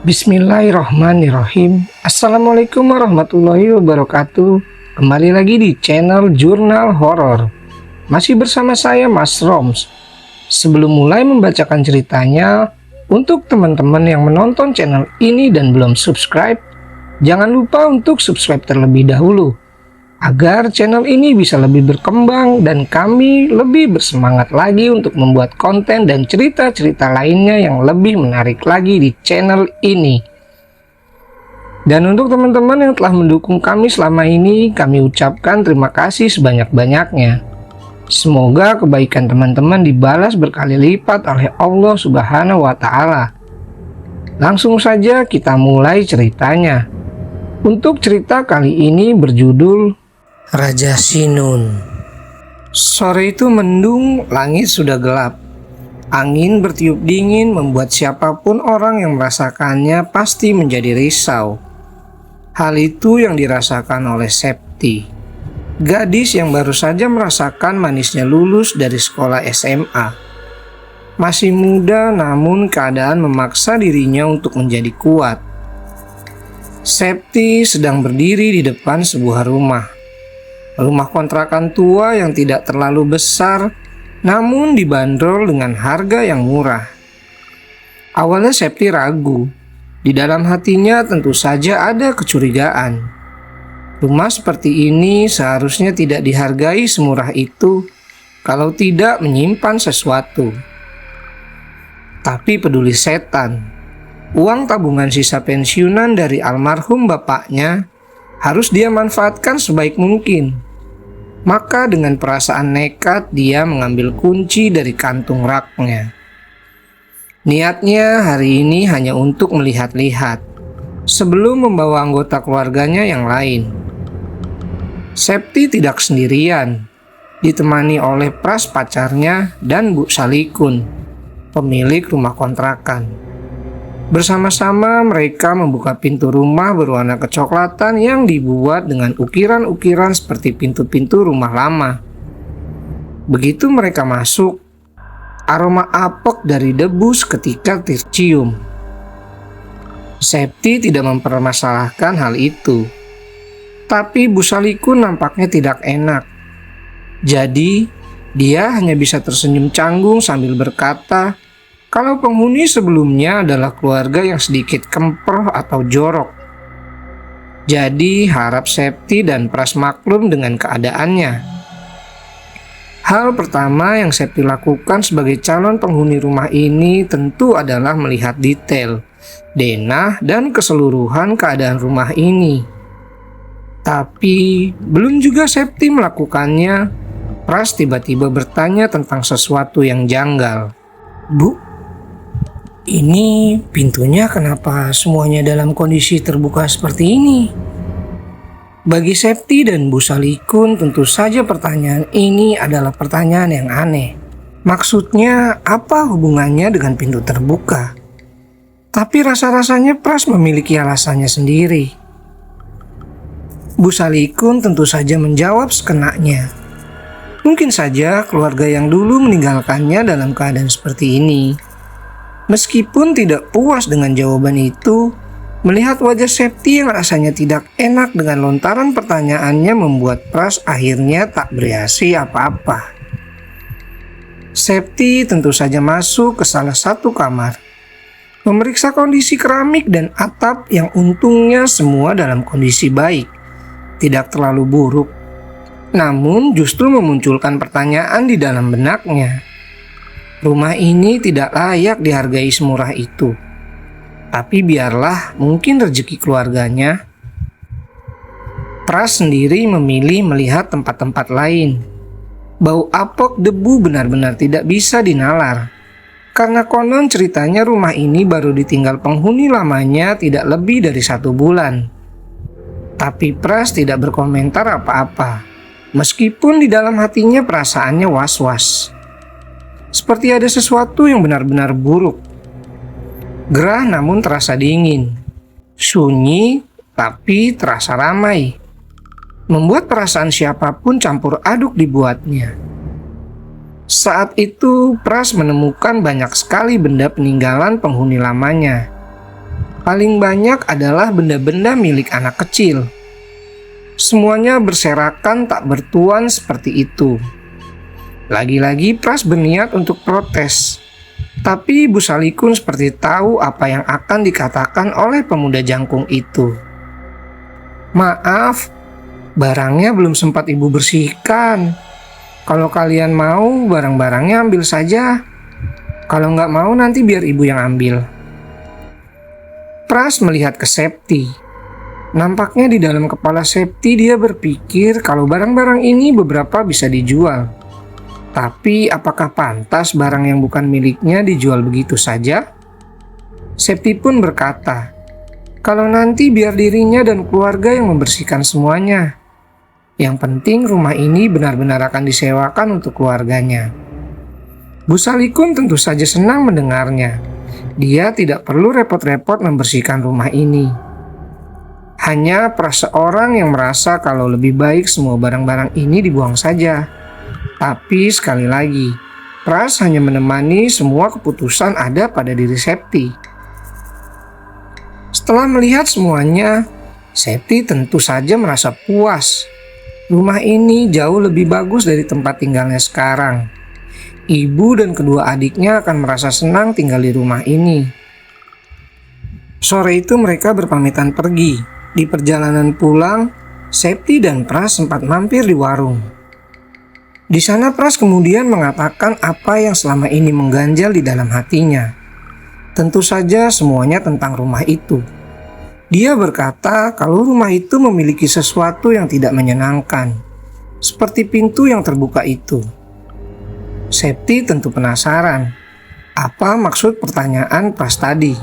Bismillahirrahmanirrahim. Assalamualaikum warahmatullahi wabarakatuh. Kembali lagi di channel Jurnal Horor. Masih bersama saya Mas Roms. Sebelum mulai membacakan ceritanya, untuk teman-teman yang menonton channel ini dan belum subscribe, jangan lupa untuk subscribe terlebih dahulu agar channel ini bisa lebih berkembang dan kami lebih bersemangat lagi untuk membuat konten dan cerita-cerita lainnya yang lebih menarik lagi di channel ini. Dan untuk teman-teman yang telah mendukung kami selama ini, kami ucapkan terima kasih sebanyak-banyaknya. Semoga kebaikan teman-teman dibalas berkali lipat oleh Allah Subhanahu wa Ta'ala. Langsung saja kita mulai ceritanya. Untuk cerita kali ini berjudul Raja Sinun. Sore itu mendung, langit sudah gelap. Angin bertiup dingin membuat siapapun orang yang merasakannya pasti menjadi risau. Hal itu yang dirasakan oleh Septi, gadis yang baru saja merasakan manisnya lulus dari sekolah SMA. Masih muda namun keadaan memaksa dirinya untuk menjadi kuat. Septi sedang berdiri di depan sebuah rumah kontrakan tua yang tidak terlalu besar, namun dibanderol dengan harga yang murah. Awalnya Septi ragu. Di dalam hatinya tentu saja ada kecurigaan. Rumah seperti ini seharusnya tidak dihargai semurah itu kalau tidak menyimpan sesuatu. Tapi peduli setan, uang tabungan sisa pensiunan dari almarhum bapaknya harus dia manfaatkan sebaik mungkin. Maka dengan perasaan nekat dia mengambil kunci dari kantung raknya. Niatnya hari ini hanya untuk melihat-lihat sebelum membawa anggota keluarganya yang lain. Septi tidak sendirian, ditemani oleh Pras pacarnya dan Bu Salikun, pemilik rumah kontrakan. Bersama-sama mereka membuka pintu rumah berwarna kecoklatan yang dibuat dengan ukiran-ukiran seperti pintu-pintu rumah lama. Begitu mereka masuk, aroma apek dari debu seketika tercium. Septi tidak mempermasalahkan hal itu, tapi Bu Salikun nampaknya tidak enak. Jadi, dia hanya bisa tersenyum canggung sambil berkata, kalau penghuni sebelumnya adalah keluarga yang sedikit kemper atau jorok. Jadi harap Septi dan Pras maklum dengan keadaannya. Hal pertama yang Septi lakukan sebagai calon penghuni rumah ini tentu adalah melihat detail, denah, dan keseluruhan keadaan rumah ini. Tapi belum juga Septi melakukannya, Pras tiba-tiba bertanya tentang sesuatu yang janggal. Bu, ini pintunya kenapa semuanya dalam kondisi terbuka seperti ini? Bagi Septi dan Bu Salikun tentu saja pertanyaan ini adalah pertanyaan yang aneh. Maksudnya apa hubungannya dengan pintu terbuka? Tapi rasa-rasanya Pras memiliki alasannya sendiri. Bu Salikun tentu saja menjawab sekenanya. Mungkin saja keluarga yang dulu meninggalkannya dalam keadaan seperti ini. Meskipun tidak puas dengan jawaban itu, melihat wajah Septi yang rasanya tidak enak dengan lontaran pertanyaannya membuat Pras akhirnya tak bereaksi apa-apa. Septi tentu saja masuk ke salah satu kamar, memeriksa kondisi keramik dan atap yang untungnya semua dalam kondisi baik, tidak terlalu buruk. Namun justru memunculkan pertanyaan di dalam benaknya. Rumah ini tidak layak dihargai semurah itu. Tapi biarlah, mungkin rezeki keluarganya. Pras sendiri memilih melihat tempat-tempat lain. Bau apek debu benar-benar tidak bisa dinalar. Karena konon ceritanya rumah ini baru ditinggal penghuni lamanya tidak lebih dari 1 bulan. Tapi Pras tidak berkomentar apa-apa. Meskipun di dalam hatinya perasaannya was-was. Seperti ada sesuatu yang benar-benar buruk. Gerah namun terasa dingin. Sunyi tapi terasa ramai. Membuat perasaan siapapun campur aduk dibuatnya. Saat itu Pras menemukan banyak sekali benda peninggalan penghuni lamanya. paling banyak adalah benda-benda milik anak kecil. Semuanya berserakan tak bertuan seperti itu. Lagi-lagi Pras berniat untuk protes. Tapi Bu Salikun seperti tahu apa yang akan dikatakan oleh pemuda jangkung itu. "Maaf, barangnya belum sempat ibu bersihkan. Kalau kalian mau, barang-barangnya ambil saja. Kalau nggak mau, nanti biar ibu yang ambil." Pras melihat ke Septi. Nampaknya di dalam kepala Septi dia berpikir kalau barang-barang ini beberapa bisa dijual. Tapi apakah pantas barang yang bukan miliknya dijual begitu saja? Septi pun berkata, kalau nanti biar dirinya dan keluarga yang membersihkan semuanya. Yang penting rumah ini benar-benar akan disewakan untuk keluarganya. Bu Salikun tentu saja senang mendengarnya. Dia tidak perlu repot-repot membersihkan rumah ini. Hanya Pras seorang yang merasa kalau lebih baik semua barang-barang ini dibuang saja. Tapi sekali lagi, Pras hanya menemani, semua keputusan ada pada diri Septi. Setelah melihat semuanya, Septi tentu saja merasa puas. Rumah ini jauh lebih bagus dari tempat tinggalnya sekarang. Ibu dan kedua adiknya akan merasa senang tinggal di rumah ini. Sore itu mereka berpamitan pergi. Di perjalanan pulang, Septi dan Pras sempat mampir di warung. Di sana Pras kemudian mengatakan apa yang selama ini mengganjal di dalam hatinya. Tentu saja semuanya tentang rumah itu. Dia berkata kalau rumah itu memiliki sesuatu yang tidak menyenangkan, seperti pintu yang terbuka itu. Septi tentu penasaran, apa maksud pertanyaan Pras tadi.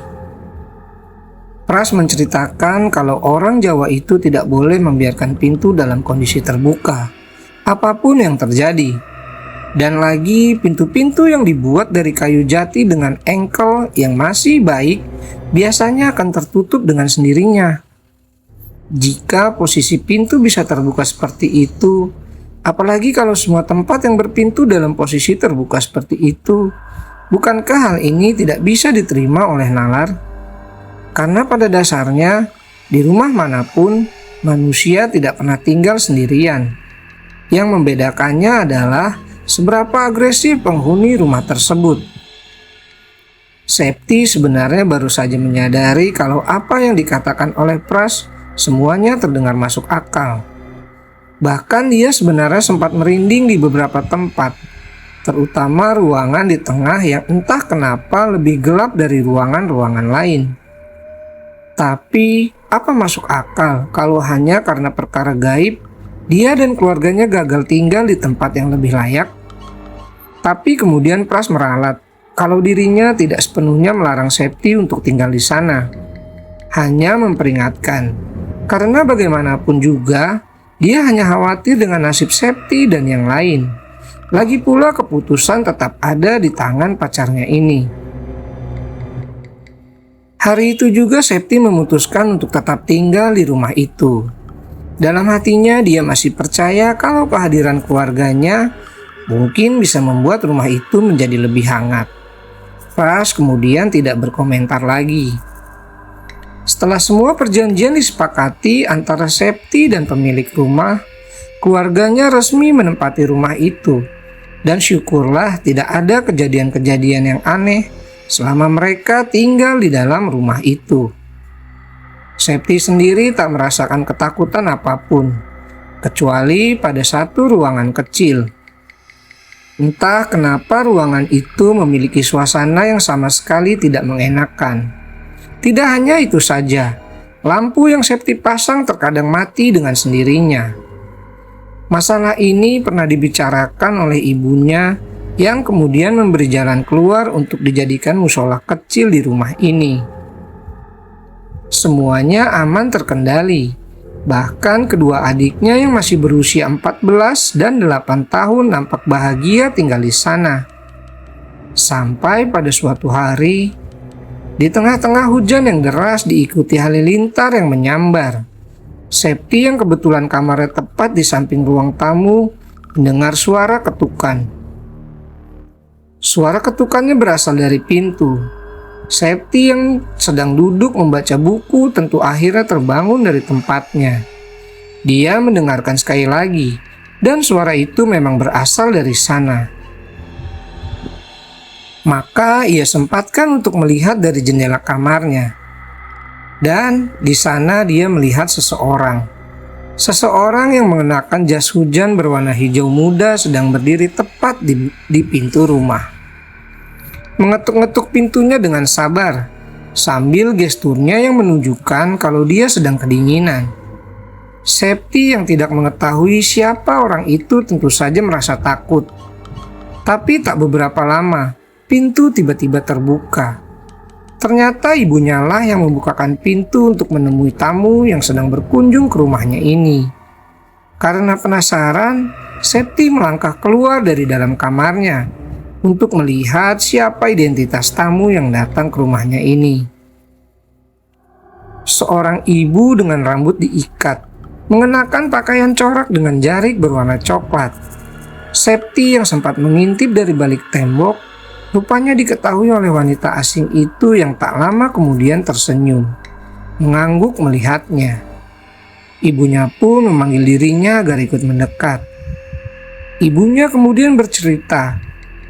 Pras menceritakan kalau orang Jawa itu tidak boleh membiarkan pintu dalam kondisi terbuka, apapun yang terjadi. Dan lagi pintu-pintu yang dibuat dari kayu jati dengan engkel yang masih baik biasanya akan tertutup dengan sendirinya. Jika posisi pintu bisa terbuka seperti itu, apalagi kalau semua tempat yang berpintu dalam posisi terbuka seperti itu, bukankah hal ini tidak bisa diterima oleh nalar? Karena pada dasarnya, di rumah manapun, manusia tidak pernah tinggal sendirian. Yang membedakannya adalah seberapa agresif penghuni rumah tersebut. Septi sebenarnya baru saja menyadari kalau apa yang dikatakan oleh Pras semuanya terdengar masuk akal. Bahkan dia sebenarnya sempat merinding di beberapa tempat, terutama ruangan di tengah yang entah kenapa lebih gelap dari ruangan-ruangan lain. Tapi apa masuk akal kalau hanya karena perkara gaib dia dan keluarganya gagal tinggal di tempat yang lebih layak? Tapi kemudian Pras meralat kalau dirinya tidak sepenuhnya melarang Septi untuk tinggal di sana. Hanya memperingatkan, karena bagaimanapun juga dia hanya khawatir dengan nasib Septi dan yang lain. Lagi pula keputusan tetap ada di tangan pacarnya ini. Hari itu juga Septi memutuskan untuk tetap tinggal di rumah itu. Dalam hatinya dia masih percaya kalau kehadiran keluarganya mungkin bisa membuat rumah itu menjadi lebih hangat. Pras kemudian tidak berkomentar lagi. Setelah semua perjanjian disepakati antara Septi dan pemilik rumah, keluarganya resmi menempati rumah itu. Dan syukurlah tidak ada kejadian-kejadian yang aneh selama mereka tinggal di dalam rumah itu. Septi sendiri tak merasakan ketakutan apapun, kecuali pada satu ruangan kecil. Entah kenapa ruangan itu memiliki suasana yang sama sekali tidak mengenakan. Tidak hanya itu saja, lampu yang Septi pasang terkadang mati dengan sendirinya. Masalah ini pernah dibicarakan oleh ibunya yang kemudian memberi jalan keluar untuk dijadikan musola kecil di rumah ini. Semuanya aman terkendali. Bahkan kedua adiknya yang masih berusia 14 dan 8 tahun nampak bahagia tinggal di sana. Sampai pada suatu hari, di tengah-tengah hujan yang deras diikuti halilintar yang menyambar, Septi yang kebetulan kamarnya tepat di samping ruang tamu mendengar suara ketukan. Suara ketukannya berasal dari pintu. Septi yang sedang duduk membaca buku tentu akhirnya terbangun dari tempatnya. Dia mendengarkan sekali lagi, dan suara itu memang berasal dari sana. Maka ia sempatkan untuk melihat dari jendela kamarnya. Dan di sana dia melihat seseorang. Seseorang yang mengenakan jas hujan berwarna hijau muda sedang berdiri tepat di pintu rumah. Mengetuk-ngetuk pintunya dengan sabar, sambil gesturnya yang menunjukkan kalau dia sedang kedinginan. Septi yang tidak mengetahui siapa orang itu tentu saja merasa takut. Tapi tak beberapa lama, pintu tiba-tiba terbuka. Ternyata ibunya lah yang membukakan pintu untuk menemui tamu yang sedang berkunjung ke rumahnya ini. Karena penasaran, Septi melangkah keluar dari dalam kamarnya untuk melihat siapa identitas tamu yang datang ke rumahnya ini. Seorang ibu dengan rambut diikat, mengenakan pakaian corak dengan jarik berwarna coklat. Septi yang sempat mengintip dari balik tembok, rupanya diketahui oleh wanita asing itu yang tak lama kemudian tersenyum, mengangguk melihatnya. Ibunya pun memanggil dirinya agar ikut mendekat. Ibunya kemudian bercerita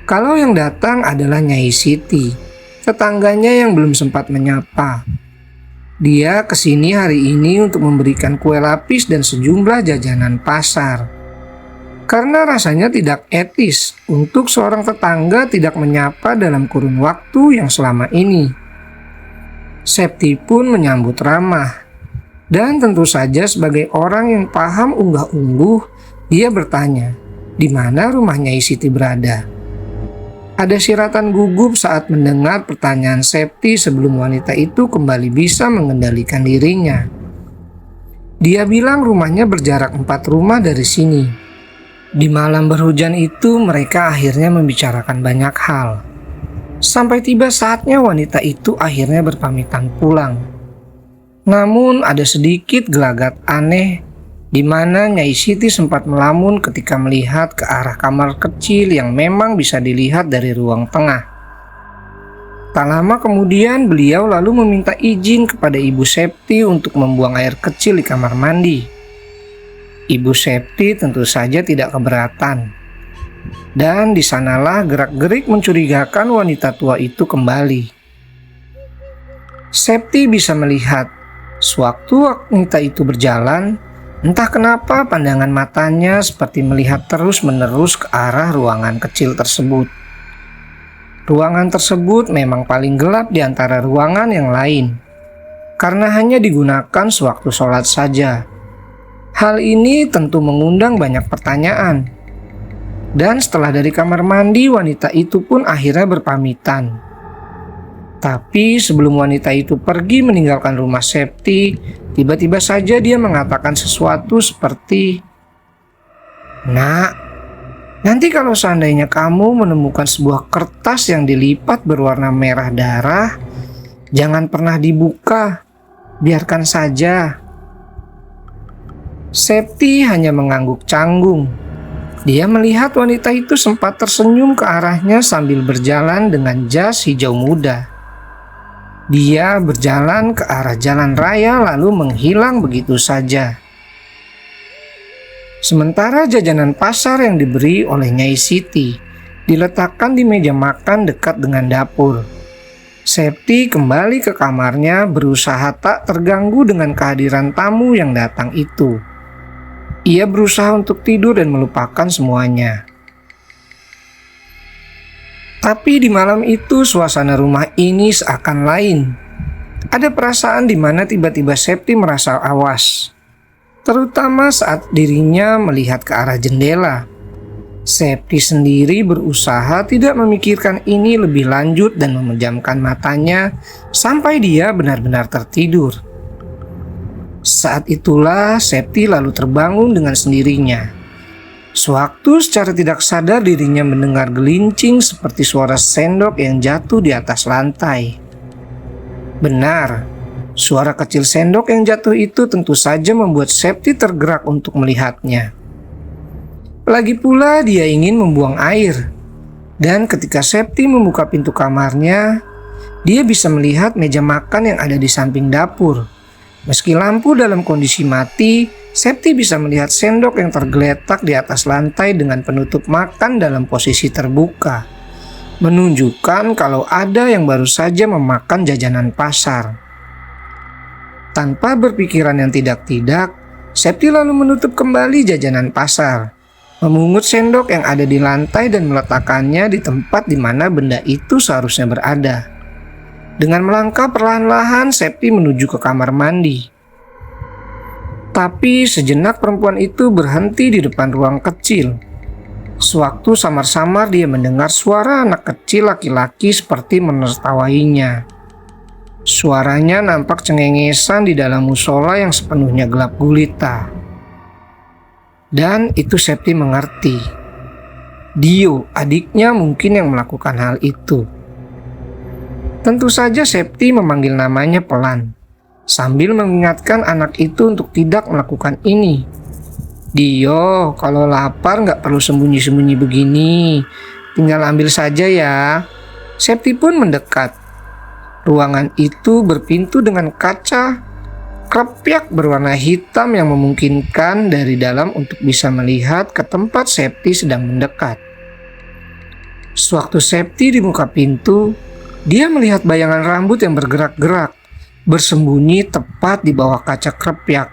kalau yang datang adalah Nyai Siti, tetangganya yang belum sempat menyapa. Dia kesini hari ini untuk memberikan kue lapis dan sejumlah jajanan pasar. Karena rasanya tidak etis untuk seorang tetangga tidak menyapa dalam kurun waktu yang selama ini. Septi pun menyambut ramah. Dan tentu saja sebagai orang yang paham unggah-ungguh, dia bertanya, di mana rumah Nyai Siti berada. Ada siratan gugup saat mendengar pertanyaan Septi sebelum wanita itu kembali bisa mengendalikan dirinya. Dia bilang rumahnya berjarak 4 rumah dari sini. Di malam berhujan itu mereka akhirnya membicarakan banyak hal. Sampai tiba saatnya wanita itu akhirnya berpamitan pulang. Namun ada sedikit gelagat aneh di mana Nyai Siti sempat melamun ketika melihat ke arah kamar kecil yang memang bisa dilihat dari ruang tengah. Tak lama kemudian beliau lalu meminta izin kepada Ibu Septi untuk membuang air kecil di kamar mandi. Ibu Septi tentu saja tidak keberatan. Dan di sanalah gerak-gerik mencurigakan wanita tua itu kembali. Septi bisa melihat sewaktu wanita itu berjalan, entah kenapa pandangan matanya seperti melihat terus-menerus ke arah ruangan kecil tersebut. Ruangan tersebut memang paling gelap di antara ruangan yang lain, karena hanya digunakan sewaktu sholat saja. Hal ini tentu mengundang banyak pertanyaan. Dan setelah dari kamar mandi, wanita itu pun akhirnya berpamitan. Tapi sebelum wanita itu pergi meninggalkan rumah Septi, tiba-tiba saja dia mengatakan sesuatu seperti, "Nak, nanti kalau seandainya kamu menemukan sebuah kertas yang dilipat berwarna merah darah, jangan pernah dibuka, biarkan saja." Septi hanya mengangguk canggung. Dia melihat wanita itu sempat tersenyum ke arahnya sambil berjalan dengan jas hijau muda. Dia berjalan ke arah jalan raya lalu menghilang begitu saja. Sementara jajanan pasar yang diberi oleh Nyai Siti diletakkan di meja makan dekat dengan dapur. Septi kembali ke kamarnya berusaha tak terganggu dengan kehadiran tamu yang datang itu. Ia berusaha untuk tidur dan melupakan semuanya. Tapi di malam itu suasana rumah ini seakan lain. Ada perasaan di mana tiba-tiba Septi merasa awas, terutama saat dirinya melihat ke arah jendela. Septi sendiri berusaha tidak memikirkan ini lebih lanjut dan memejamkan matanya sampai dia benar-benar tertidur. Saat itulah Septi lalu terbangun dengan sendirinya. Sewaktu secara tidak sadar dirinya mendengar gelincing seperti suara sendok yang jatuh di atas lantai. Benar, suara kecil sendok yang jatuh itu tentu saja membuat Septi tergerak untuk melihatnya. Lagi pula dia ingin membuang air. Dan ketika Septi membuka pintu kamarnya, Dia bisa melihat meja makan yang ada di samping dapur. Meski lampu dalam kondisi mati, Septi bisa melihat sendok yang tergeletak di atas lantai dengan penutup makan dalam posisi terbuka, menunjukkan kalau ada yang baru saja memakan jajanan pasar. Tanpa berpikiran yang tidak-tidak, Septi lalu menutup kembali jajanan pasar, memungut sendok yang ada di lantai dan meletakkannya di tempat di mana benda itu seharusnya berada. Dengan melangkah perlahan-lahan, Septi menuju ke kamar mandi. Tapi sejenak perempuan itu berhenti di depan ruang kecil. Sewaktu samar-samar dia mendengar suara anak kecil laki-laki seperti menertawainya. Suaranya nampak cengengesan di dalam musola yang sepenuhnya gelap gulita. Dan itu Septi mengerti. Dio, adiknya mungkin yang melakukan hal itu. Tentu saja Septi memanggil namanya pelan, sambil mengingatkan anak itu untuk tidak melakukan ini. Dio, kalau lapar nggak perlu sembunyi-sembunyi begini, tinggal ambil saja ya. Septi pun mendekat. Ruangan itu berpintu dengan kaca krepyak berwarna hitam yang memungkinkan dari dalam untuk bisa melihat ke tempat Septi sedang mendekat. Sewaktu Septi di muka pintu, dia melihat bayangan rambut yang bergerak-gerak, bersembunyi tepat di bawah kaca krepyak.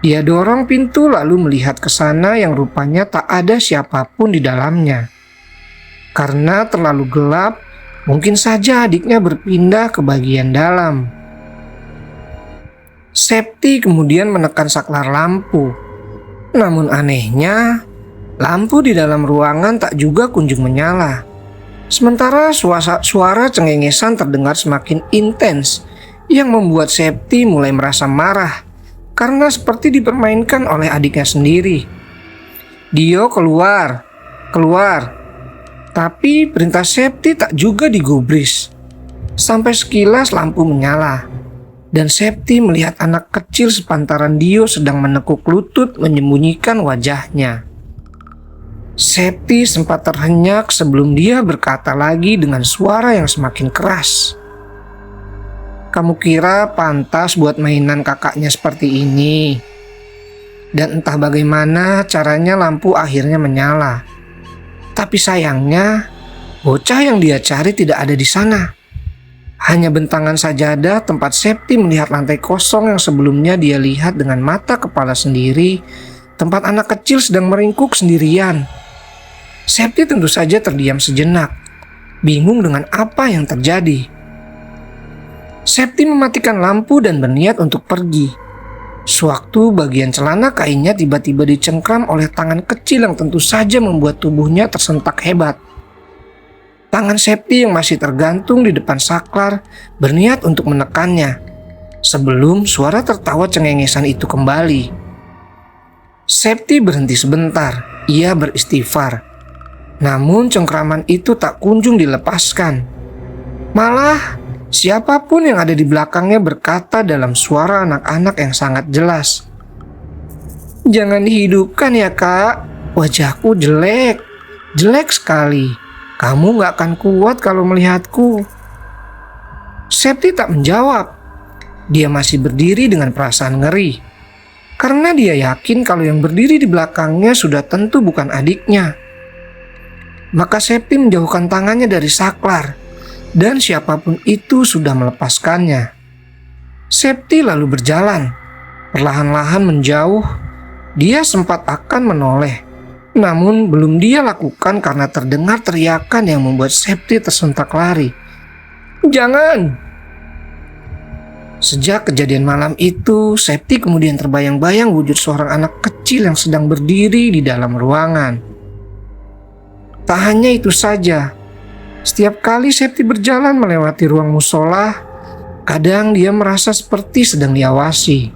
Dia dorong pintu lalu melihat ke sana yang rupanya tak ada siapapun di dalamnya. Karena terlalu gelap, mungkin saja adiknya berpindah ke bagian dalam. Septi kemudian menekan saklar lampu. Namun anehnya, lampu di dalam ruangan tak juga kunjung menyala. Sementara suara cengengesan terdengar semakin intens yang membuat Septi mulai merasa marah karena seperti dipermainkan oleh adiknya sendiri. Dio, keluar. Tapi perintah Septi tak juga digubris. Sampai sekilas lampu menyala dan Septi melihat anak kecil sepantaran Dio sedang menekuk lutut menyembunyikan wajahnya. Septi sempat terhenyak sebelum dia berkata lagi dengan suara yang semakin keras. Kamu kira pantas buat mainan kakaknya seperti ini? Dan entah bagaimana caranya lampu akhirnya menyala. Tapi sayangnya, bocah yang dia cari tidak ada di sana. Hanya bentangan sajadah tempat Septi melihat lantai kosong yang sebelumnya dia lihat dengan mata kepala sendiri, tempat anak kecil sedang meringkuk sendirian. Septi tentu saja terdiam sejenak, bingung dengan apa yang terjadi. Septi mematikan lampu dan berniat untuk pergi. Sewaktu bagian celana kainnya tiba-tiba dicengkram oleh tangan kecil yang tentu saja membuat tubuhnya tersentak hebat. Tangan Septi yang masih tergantung di depan saklar berniat untuk menekannya, sebelum suara tertawa cengengesan itu kembali. Septi berhenti sebentar, ia beristighfar. Namun cengkraman itu tak kunjung dilepaskan. Malah siapapun yang ada di belakangnya berkata dalam suara anak-anak yang sangat jelas. Jangan dihidupkan ya kak, wajahku jelek sekali. Kamu gak akan kuat kalau melihatku. Septi tak menjawab. Dia masih berdiri dengan perasaan ngeri. Karena dia yakin kalau yang berdiri di belakangnya sudah tentu bukan adiknya. Maka Septi menjauhkan tangannya dari saklar, dan siapapun itu sudah melepaskannya. Septi lalu berjalan, perlahan-lahan menjauh. Dia sempat akan menoleh, namun belum dia lakukan karena terdengar teriakan yang membuat Septi tersentak lari. Jangan! Sejak kejadian malam itu, Septi kemudian terbayang-bayang wujud seorang anak kecil yang sedang berdiri di dalam ruangan. Tak hanya itu saja, setiap kali Septi berjalan melewati ruang musola, kadang dia merasa seperti sedang diawasi.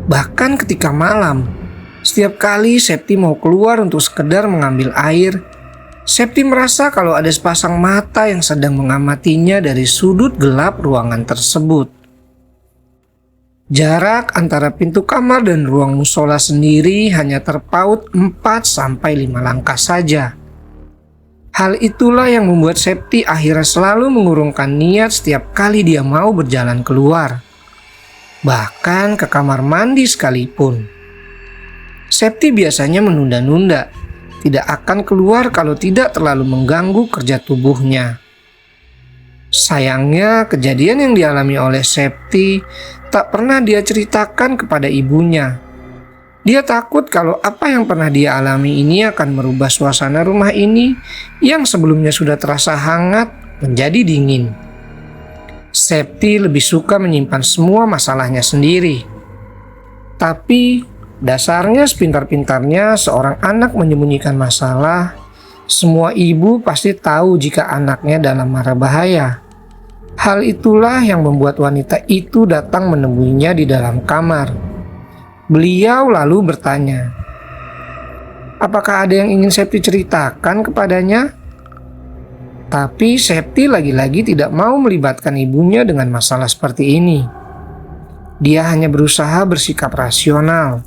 Bahkan ketika malam, setiap kali Septi mau keluar untuk sekedar mengambil air, Septi merasa kalau ada sepasang mata yang sedang mengamatinya dari sudut gelap ruangan tersebut. Jarak antara pintu kamar dan ruang musola sendiri hanya terpaut 4-5 langkah saja. Hal itulah yang membuat Septi akhirnya selalu mengurungkan niat setiap kali dia mau berjalan keluar, bahkan ke kamar mandi sekalipun. Septi biasanya menunda-nunda, tidak akan keluar kalau tidak terlalu mengganggu kerja tubuhnya. Sayangnya, kejadian yang dialami oleh Septi tak pernah dia ceritakan kepada ibunya. Dia takut kalau apa yang pernah dia alami ini akan merubah suasana rumah ini yang sebelumnya sudah terasa hangat menjadi dingin. Septi lebih suka menyimpan semua masalahnya sendiri. Tapi dasarnya sepintar-pintarnya seorang anak menyembunyikan masalah, semua ibu pasti tahu jika anaknya dalam mara bahaya. Hal itulah yang membuat wanita itu datang menemuinya di dalam kamar. Beliau lalu bertanya, apakah ada yang ingin Septi ceritakan kepadanya? Tapi Septi lagi-lagi tidak mau melibatkan ibunya dengan masalah seperti ini. Dia hanya berusaha bersikap rasional.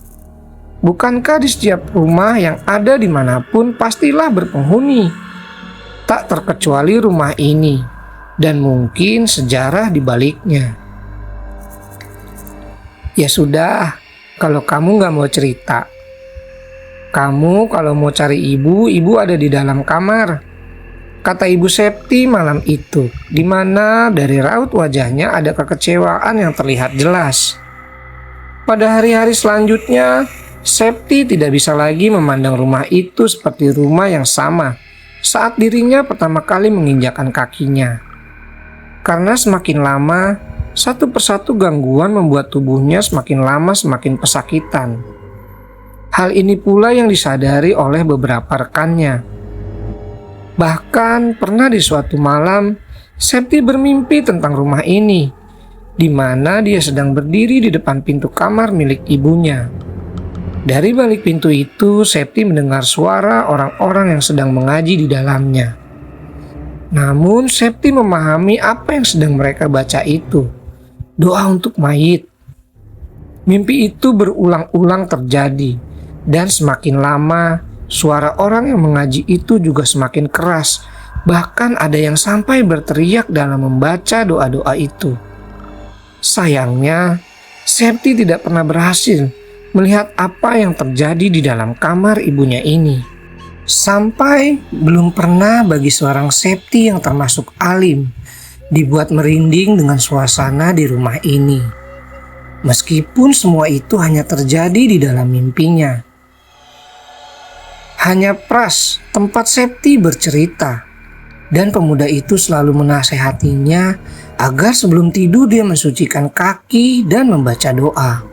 Bukankah di setiap rumah yang ada dimanapun pastilah berpenghuni? Tak terkecuali rumah ini, dan mungkin sejarah di baliknya. Ya sudah, kalau kamu gak mau cerita. Kamu kalau mau cari ibu ada di dalam kamar, kata Ibu Septi malam itu, di mana dari raut wajahnya ada kekecewaan yang terlihat jelas. Pada hari-hari selanjutnya, Septi tidak bisa lagi memandang rumah itu seperti rumah yang sama saat dirinya pertama kali menginjakkan kakinya. Karena semakin lama, satu persatu gangguan membuat tubuhnya semakin lama semakin pesakitan. Hal ini pula yang disadari oleh beberapa rekannya. Bahkan pernah di suatu malam, Septi bermimpi tentang rumah ini, di mana dia sedang berdiri di depan pintu kamar milik ibunya. Dari balik pintu itu, Septi mendengar suara orang-orang yang sedang mengaji di dalamnya. Namun Septi memahami apa yang sedang mereka baca itu. Doa untuk mayit. Mimpi itu berulang-ulang terjadi, dan semakin lama suara orang yang mengaji itu juga semakin keras. Bahkan ada yang sampai berteriak dalam membaca doa-doa itu. Sayangnya, Septi tidak pernah berhasil melihat apa yang terjadi di dalam kamar ibunya ini. Sampai belum pernah bagi seorang Septi yang termasuk alim dibuat merinding dengan suasana di rumah ini. Meskipun semua itu hanya terjadi di dalam mimpinya. Hanya Pras, tempat Septi bercerita, dan pemuda itu selalu menasehatinya agar sebelum tidur dia mensucikan kaki dan membaca doa.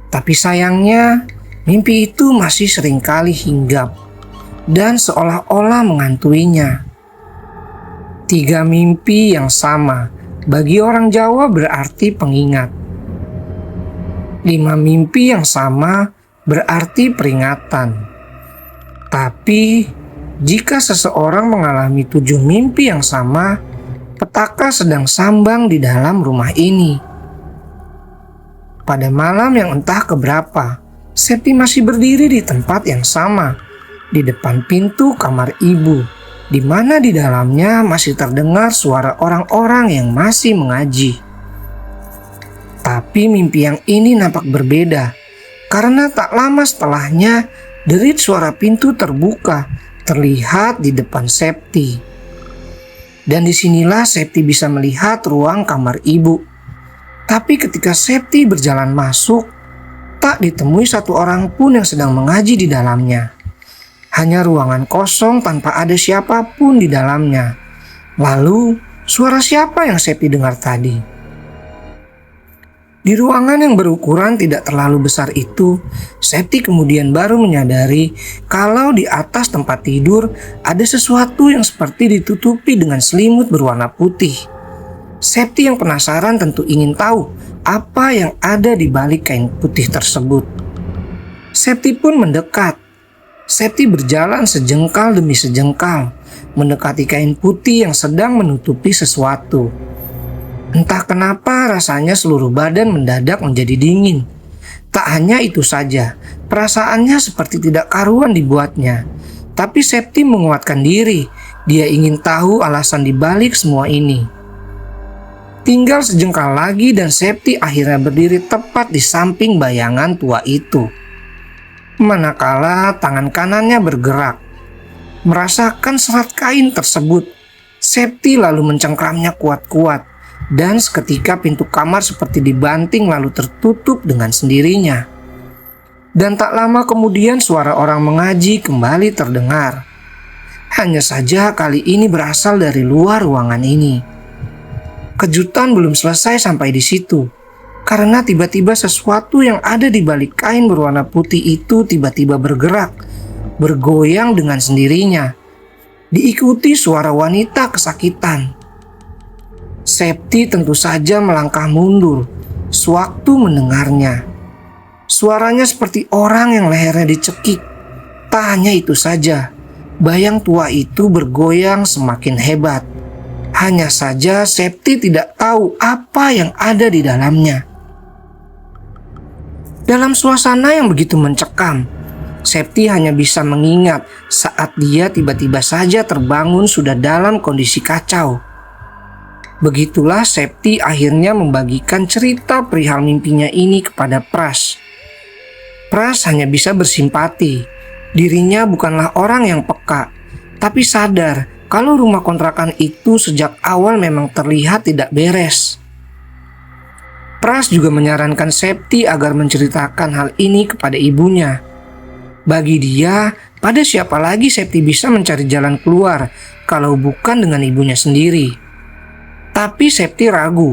Tapi sayangnya, mimpi itu masih seringkali hinggap dan seolah-olah mengantuinya. 3 mimpi yang sama bagi orang Jawa berarti pengingat. 5 mimpi yang sama berarti peringatan. Tapi jika seseorang mengalami 7 mimpi yang sama, petaka sedang sambang di dalam rumah ini. Pada malam yang entah keberapa, Septi masih berdiri di tempat yang sama, di depan pintu kamar ibu, di mana di dalamnya masih terdengar suara orang-orang yang masih mengaji. Tapi mimpi yang ini nampak berbeda, karena tak lama setelahnya derit suara pintu terbuka terlihat di depan Septi. Dan disinilah Septi bisa melihat ruang kamar ibu. Tapi ketika Septi berjalan masuk, tak ditemui satu orang pun yang sedang mengaji di dalamnya. Hanya ruangan kosong tanpa ada siapapun di dalamnya. Lalu, suara siapa yang Septi dengar tadi? Di ruangan yang berukuran tidak terlalu besar itu, Septi kemudian baru menyadari kalau di atas tempat tidur ada sesuatu yang seperti ditutupi dengan selimut berwarna putih. Septi yang penasaran tentu ingin tahu apa yang ada di balik kain putih tersebut. Septi pun mendekat. Septi berjalan sejengkal demi sejengkal, mendekati kain putih yang sedang menutupi sesuatu. Entah kenapa rasanya seluruh badan mendadak menjadi dingin. Tak hanya itu saja, perasaannya seperti tidak karuan dibuatnya. Tapi Septi menguatkan diri. Dia ingin tahu alasan dibalik semua ini. Tinggal sejengkal lagi dan Septi akhirnya berdiri tepat di samping bayangan tua itu. Manakala tangan kanannya bergerak, merasakan serat kain tersebut, Septi lalu mencengkramnya kuat-kuat dan seketika pintu kamar seperti dibanting lalu tertutup dengan sendirinya. Dan tak lama kemudian suara orang mengaji kembali terdengar. Hanya saja kali ini berasal dari luar ruangan ini. Kejutan belum selesai sampai di situ, karena tiba-tiba sesuatu yang ada di balik kain berwarna putih itu tiba-tiba bergerak, bergoyang dengan sendirinya, diikuti suara wanita kesakitan. Septi tentu saja melangkah mundur sewaktu mendengarnya. Suaranya seperti orang yang lehernya dicekik. Tak hanya itu saja, bayang tua itu bergoyang semakin hebat. Hanya saja Septi tidak tahu apa yang ada di dalamnya. Dalam suasana yang begitu mencekam, Septi hanya bisa mengingat saat dia tiba-tiba saja terbangun sudah dalam kondisi kacau. Begitulah Septi akhirnya membagikan cerita perihal mimpinya ini kepada Pras. Pras hanya bisa bersimpati. Dirinya bukanlah orang yang peka, tapi sadar kalau rumah kontrakan itu sejak awal memang terlihat tidak beres. Pras juga menyarankan Septi agar menceritakan hal ini kepada ibunya. Bagi dia, pada siapa lagi Septi bisa mencari jalan keluar kalau bukan dengan ibunya sendiri. Tapi Septi ragu.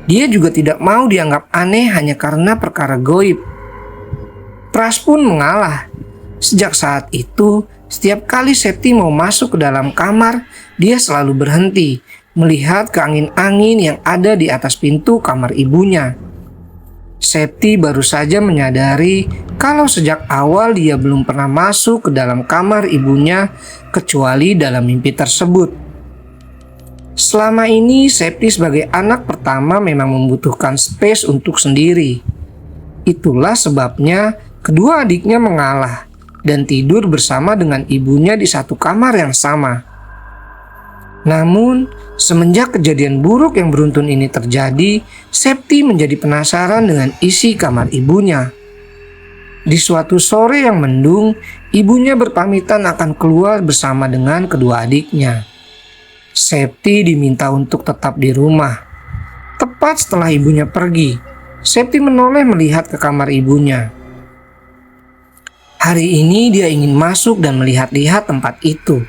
Dia juga tidak mau dianggap aneh hanya karena perkara goib. Pras pun mengalah. Sejak saat itu, setiap kali Septi mau masuk ke dalam kamar, dia selalu berhenti melihat ke angin-angin yang ada di atas pintu kamar ibunya. Septi baru saja menyadari kalau sejak awal dia belum pernah masuk ke dalam kamar ibunya kecuali dalam mimpi tersebut. Selama ini Septi sebagai anak pertama memang membutuhkan space untuk sendiri. Itulah sebabnya kedua adiknya mengalah dan tidur bersama dengan ibunya di satu kamar yang sama. Namun, semenjak kejadian buruk yang beruntun ini terjadi, Septi menjadi penasaran dengan isi kamar ibunya. Di suatu sore yang mendung, ibunya berpamitan akan keluar bersama dengan kedua adiknya. Septi diminta untuk tetap di rumah. Tepat setelah ibunya pergi, Septi menoleh melihat ke kamar ibunya. Hari ini dia ingin masuk dan melihat-lihat tempat itu.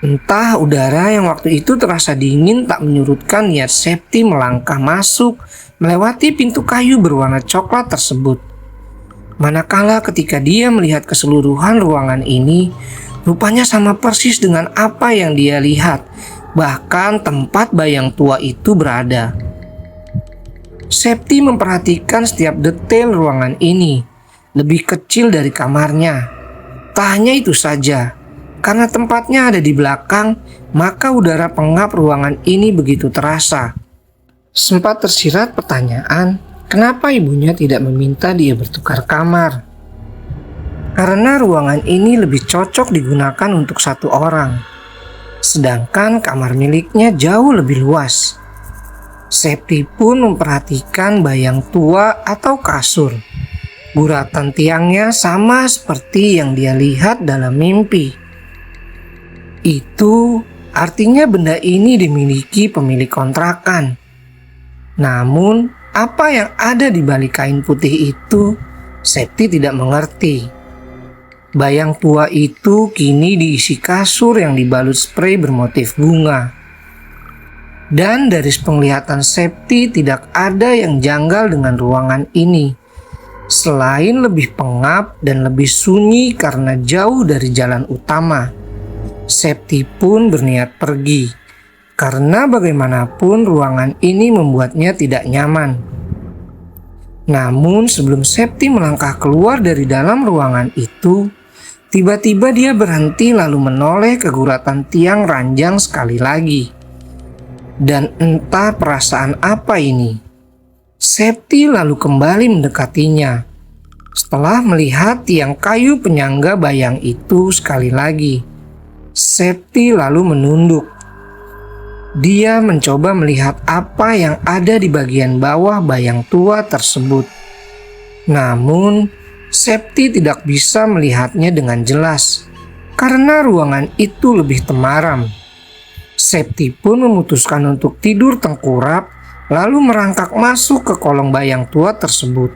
Entah udara yang waktu itu terasa dingin tak menyurutkan niat Septi melangkah masuk melewati pintu kayu berwarna coklat tersebut. Manakala ketika dia melihat keseluruhan ruangan ini, rupanya sama persis dengan apa yang dia lihat, bahkan tempat bayang tua itu berada. Septi memperhatikan setiap detail ruangan ini. Lebih kecil dari kamarnya. Tak hanya itu saja, karena tempatnya ada di belakang, maka udara pengap ruangan ini begitu terasa. Sempat tersirat pertanyaan, kenapa ibunya tidak meminta dia bertukar kamar? Karena ruangan ini lebih cocok digunakan untuk satu orang, sedangkan kamar miliknya jauh lebih luas. Septi pun memperhatikan bayang tua atau kasur. Guratan tiangnya sama seperti yang dia lihat dalam mimpi. Itu artinya benda ini dimiliki pemilik kontrakan. Namun, apa yang ada di balik kain putih itu, Septi tidak mengerti. Bayang tua itu kini diisi kasur yang dibalut sprei bermotif bunga. Dan dari penglihatan Septi tidak ada yang janggal dengan ruangan ini. Selain lebih pengap dan lebih sunyi karena jauh dari jalan utama, Septi pun berniat pergi. Karena bagaimanapun ruangan ini membuatnya tidak nyaman. Namun sebelum Septi melangkah keluar dari dalam ruangan itu, tiba-tiba dia berhenti lalu menoleh ke guratan tiang ranjang sekali lagi. Dan entah perasaan apa ini, Septi lalu kembali mendekatinya. Setelah melihat tiang kayu penyangga bayang itu sekali lagi, Septi lalu menunduk. Dia mencoba melihat apa yang ada di bagian bawah bayang tua tersebut. Namun, Septi tidak bisa melihatnya dengan jelas karena ruangan itu lebih temaram. Septi pun memutuskan untuk tidur tengkurap lalu merangkak masuk ke kolong bayang tua tersebut.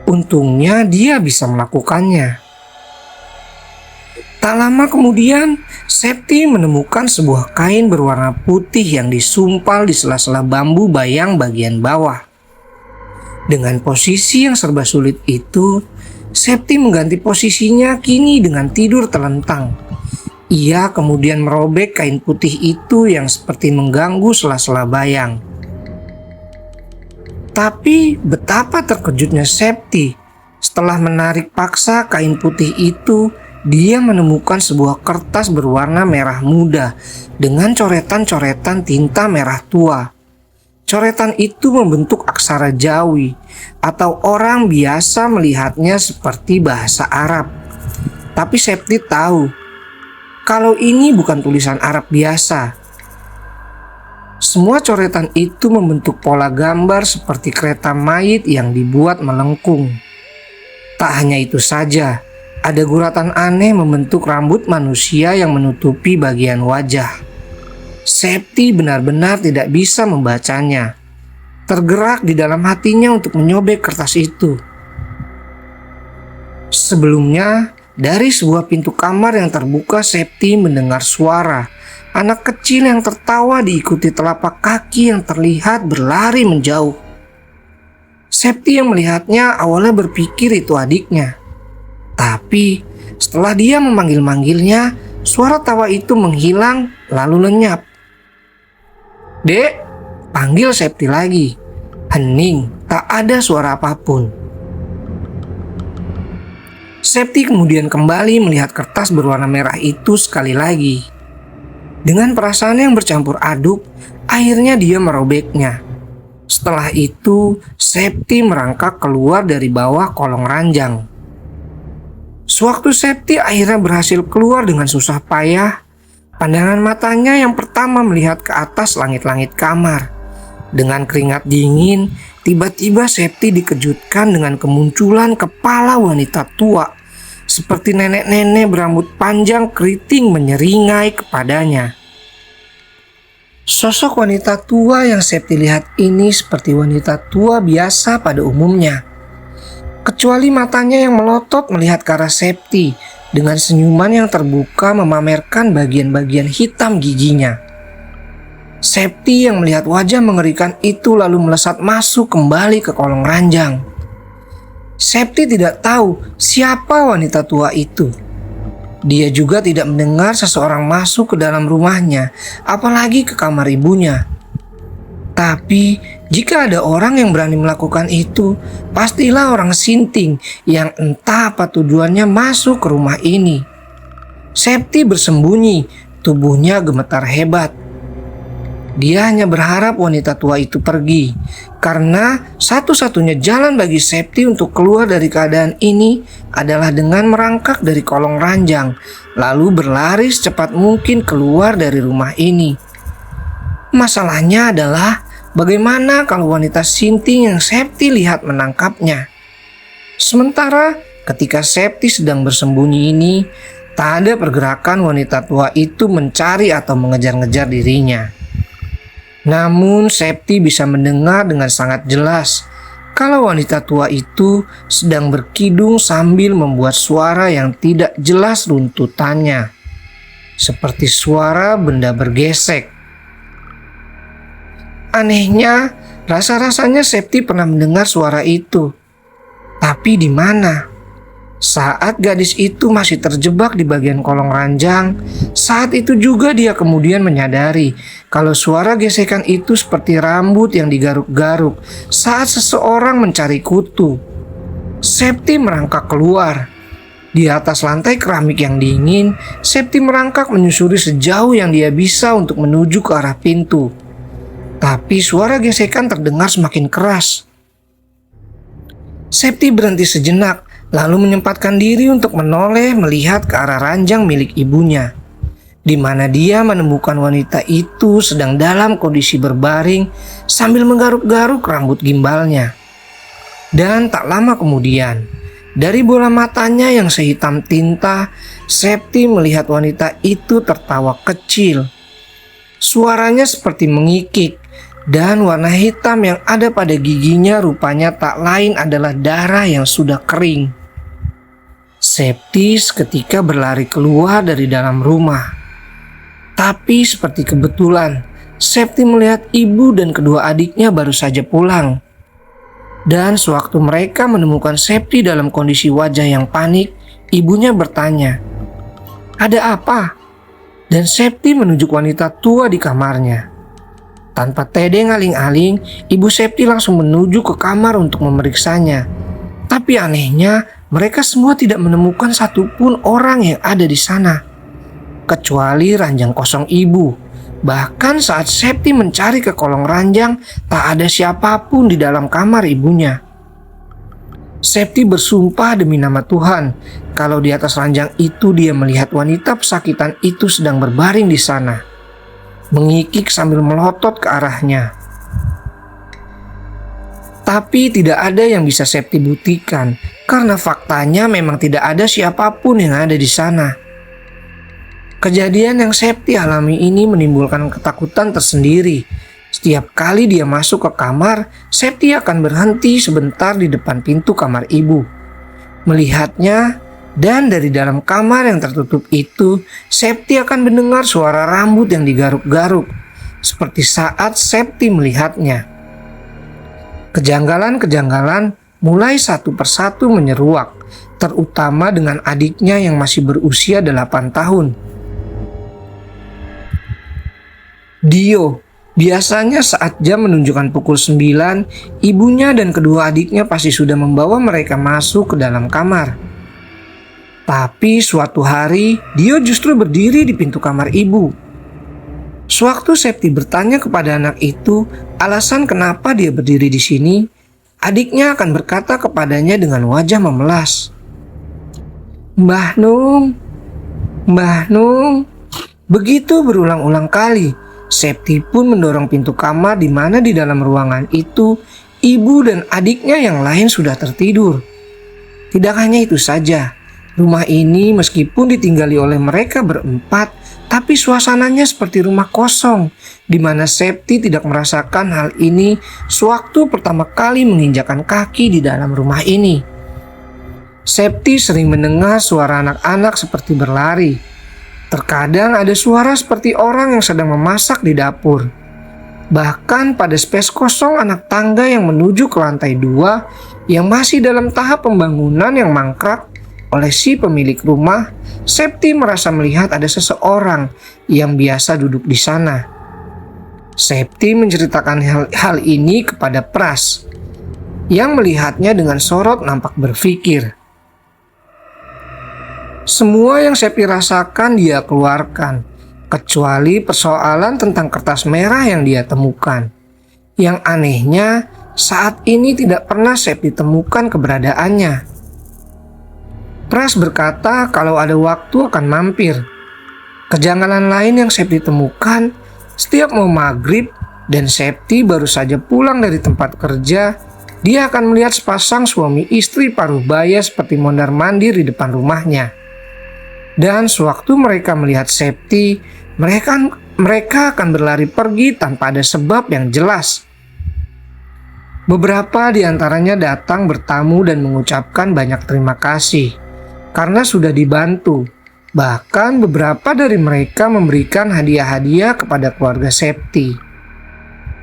Untungnya dia bisa melakukannya. Tak lama kemudian, Septi menemukan sebuah kain berwarna putih yang disumpal di sela-sela bambu bayang bagian bawah. Dengan posisi yang serba sulit itu, Septi mengganti posisinya kini dengan tidur telentang. Ia kemudian merobek kain putih itu yang seperti mengganggu sela-sela bayang. Tapi betapa terkejutnya Septi setelah menarik paksa kain putih itu. Dia menemukan sebuah kertas berwarna merah muda dengan coretan-coretan tinta merah tua. Coretan itu membentuk aksara Jawi atau orang biasa melihatnya seperti bahasa Arab. Tapi Septi tahu kalau ini bukan tulisan Arab biasa. Semua coretan itu membentuk pola gambar seperti kereta mayit yang dibuat melengkung. Tak hanya itu saja, ada guratan aneh membentuk rambut manusia yang menutupi bagian wajah. Septi benar-benar tidak bisa membacanya. Tergerak di dalam hatinya untuk menyobek kertas itu. Sebelumnya, dari sebuah pintu kamar yang terbuka, Septi mendengar suara anak kecil yang tertawa diikuti telapak kaki yang terlihat berlari menjauh. Septi yang melihatnya awalnya berpikir itu adiknya. Tapi setelah dia memanggil-manggilnya, suara tawa itu menghilang lalu lenyap. "Dek," panggil Septi lagi. Hening, tak ada suara apapun. Septi kemudian kembali melihat kertas berwarna merah itu sekali lagi. Dengan perasaan yang bercampur aduk, akhirnya dia merobeknya. Setelah itu, Septi merangkak keluar dari bawah kolong ranjang. Sewaktu Septi akhirnya berhasil keluar dengan susah payah, pandangan matanya yang pertama melihat ke atas langit-langit kamar. Dengan keringat dingin, tiba-tiba Septi dikejutkan dengan kemunculan kepala wanita tua, seperti nenek-nenek berambut panjang keriting menyeringai kepadanya. Sosok wanita tua yang Septi lihat ini seperti wanita tua biasa pada umumnya. Kecuali matanya yang melotot melihat ke arah Septi dengan senyuman yang terbuka memamerkan bagian-bagian hitam giginya. Septi yang melihat wajah mengerikan itu lalu melesat masuk kembali ke kolong ranjang. Septi tidak tahu siapa wanita tua itu. Dia juga tidak mendengar seseorang masuk ke dalam rumahnya, apalagi ke kamar ibunya. Tapi jika ada orang yang berani melakukan itu, pastilah orang Sinting yang entah apa tujuannya masuk ke rumah ini. Septi bersembunyi, tubuhnya gemetar hebat. Dia hanya berharap wanita tua itu pergi, karena satu-satunya jalan bagi Septi untuk keluar dari keadaan ini adalah dengan merangkak dari kolong ranjang, lalu berlari secepat mungkin keluar dari rumah ini. Masalahnya adalah bagaimana kalau wanita Sinting yang Septi lihat menangkapnya. Sementara ketika Septi sedang bersembunyi ini, tak ada pergerakan wanita tua itu mencari atau mengejar-ngejar dirinya. Namun Septi bisa mendengar dengan sangat jelas kalau wanita tua itu sedang berkidung sambil membuat suara yang tidak jelas runtutannya, seperti suara benda bergesek. Anehnya, rasa-rasanya Septi pernah mendengar suara itu. Tapi di mana? Saat gadis itu masih terjebak di bagian kolong ranjang, saat itu juga dia kemudian menyadari kalau suara gesekan itu seperti rambut yang digaruk-garuk saat seseorang mencari kutu. Septi merangkak keluar. Di atas lantai keramik yang dingin, Septi merangkak menyusuri sejauh yang dia bisa untuk menuju ke arah pintu. Tapi suara gesekan terdengar semakin keras. Septi berhenti sejenak, lalu menyempatkan diri untuk menoleh melihat ke arah ranjang milik ibunya, di mana dia menemukan wanita itu sedang dalam kondisi berbaring sambil menggaruk-garuk rambut gimbalnya. Dan tak lama kemudian, dari bola matanya yang sehitam tinta, Septi melihat wanita itu tertawa kecil. Suaranya seperti mengikik, dan warna hitam yang ada pada giginya rupanya tak lain adalah darah yang sudah kering. Septi seketika berlari keluar dari dalam rumah. Tapi seperti kebetulan, Septi melihat ibu dan kedua adiknya baru saja pulang. Dan sewaktu mereka menemukan Septi dalam kondisi wajah yang panik, ibunya bertanya, "Ada apa?" Dan Septi menunjuk wanita tua di kamarnya. Tanpa tedeng aling-aling, ibu Septi langsung menuju ke kamar untuk memeriksanya. Tapi anehnya, mereka semua tidak menemukan satupun orang yang ada di sana, kecuali ranjang kosong ibu. Bahkan saat Septi mencari ke kolong ranjang, tak ada siapapun di dalam kamar ibunya. Septi bersumpah demi nama Tuhan, kalau di atas ranjang itu dia melihat wanita pesakitan itu sedang berbaring di sana, mengikik sambil melotot ke arahnya. Tapi tidak ada yang bisa Septi buktikan, karena faktanya memang tidak ada siapapun yang ada di sana. Kejadian yang Septi alami ini menimbulkan ketakutan tersendiri. Setiap kali dia masuk ke kamar, Septi akan berhenti sebentar di depan pintu kamar ibu, melihatnya, dan dari dalam kamar yang tertutup itu, Septi akan mendengar suara rambut yang digaruk-garuk, seperti saat Septi melihatnya. Kejanggalan-kejanggalan mulai satu persatu menyeruak, terutama dengan adiknya yang masih berusia 8 tahun. Dio. Biasanya saat jam menunjukkan pukul 9, ibunya dan kedua adiknya pasti sudah membawa mereka masuk ke dalam kamar. Tapi suatu hari, Dio justru berdiri di pintu kamar ibu. Sewaktu Septi bertanya kepada anak itu alasan kenapa dia berdiri di sini, adiknya akan berkata kepadanya dengan wajah memelas, "Mbah Nung, Mbah Nung." Begitu berulang-ulang kali. Septi pun mendorong pintu kamar di mana di dalam ruangan itu ibu dan adiknya yang lain sudah tertidur. Tidak hanya itu saja, rumah ini meskipun ditinggali oleh mereka berempat, tapi suasananya seperti rumah kosong, di mana Septi tidak merasakan hal ini sewaktu pertama kali menginjakan kaki di dalam rumah ini. Septi sering mendengar suara anak-anak seperti berlari. Terkadang ada suara seperti orang yang sedang memasak di dapur. Bahkan pada space kosong anak tangga yang menuju ke lantai 2 yang masih dalam tahap pembangunan yang mangkrak oleh si pemilik rumah, Septi merasa melihat ada seseorang yang biasa duduk di sana. Septi menceritakan hal ini kepada Pras, yang melihatnya dengan sorot nampak berpikir. Semua yang Septi rasakan dia keluarkan, kecuali persoalan tentang kertas merah yang dia temukan. Yang anehnya, saat ini tidak pernah Septi temukan keberadaannya. Pras berkata kalau ada waktu akan mampir. Kejanggalan lain yang Septi temukan, setiap mau maghrib dan Septi baru saja pulang dari tempat kerja, dia akan melihat sepasang suami istri paruh baya seperti mondar-mandir di depan rumahnya. Dan sewaktu mereka melihat Septi, mereka akan berlari pergi tanpa ada sebab yang jelas. Beberapa di antaranya datang bertamu dan mengucapkan banyak terima kasih karena sudah dibantu. Bahkan beberapa dari mereka memberikan hadiah-hadiah kepada keluarga Septi.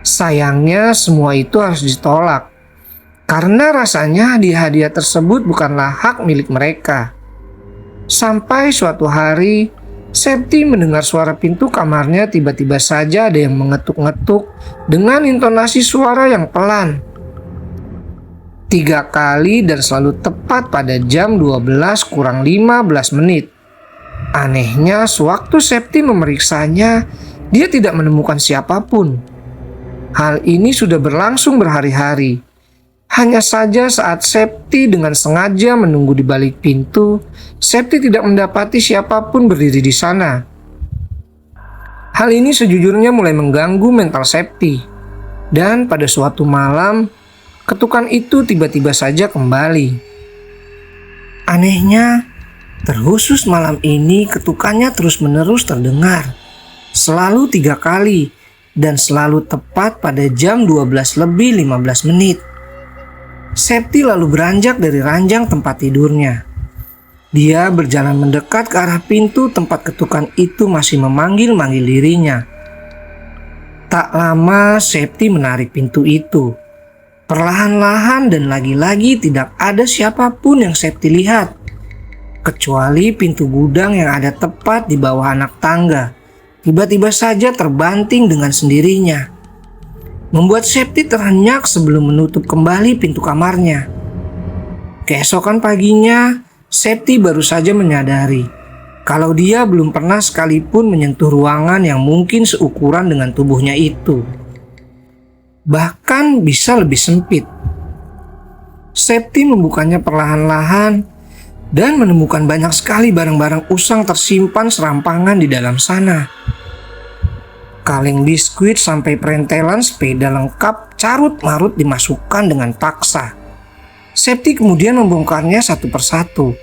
Sayangnya semua itu harus ditolak, karena rasanya hadiah-hadiah tersebut bukanlah hak milik mereka. Sampai suatu hari, Septi mendengar suara pintu kamarnya tiba-tiba saja ada yang mengetuk-ngetuk dengan intonasi suara yang pelan. 3 kali dan selalu tepat pada jam 12 kurang 15 menit. Anehnya, sewaktu Septi memeriksanya, dia tidak menemukan siapapun. Hal ini sudah berlangsung berhari-hari. Hanya saja saat Septi dengan sengaja menunggu di balik pintu, Septi tidak mendapati siapapun berdiri di sana. Hal ini sejujurnya mulai mengganggu mental Septi. Dan pada suatu malam, ketukan itu tiba-tiba saja kembali. Anehnya, terkhusus malam ini ketukannya terus-menerus terdengar. Selalu 3 kali dan selalu tepat pada jam 12:15. Septi lalu beranjak dari ranjang tempat tidurnya. Dia berjalan mendekat ke arah pintu tempat ketukan itu masih memanggil-manggil dirinya. Tak lama Septi menarik pintu itu. Perlahan-lahan dan lagi-lagi tidak ada siapapun yang Septi lihat. Kecuali pintu gudang yang ada tepat di bawah anak tangga. Tiba-tiba saja terbanting dengan sendirinya. Membuat Septi terhenyak sebelum menutup kembali pintu kamarnya. Keesokan paginya, Septi baru saja menyadari kalau dia belum pernah sekalipun menyentuh ruangan yang mungkin seukuran dengan tubuhnya itu. Bahkan bisa lebih sempit. Septi membukanya perlahan-lahan dan menemukan banyak sekali barang-barang usang tersimpan serampangan di dalam sana. Kaleng biskuit sampai perentelan sepeda lengkap carut-marut dimasukkan dengan paksa. Septi kemudian membongkarnya satu persatu.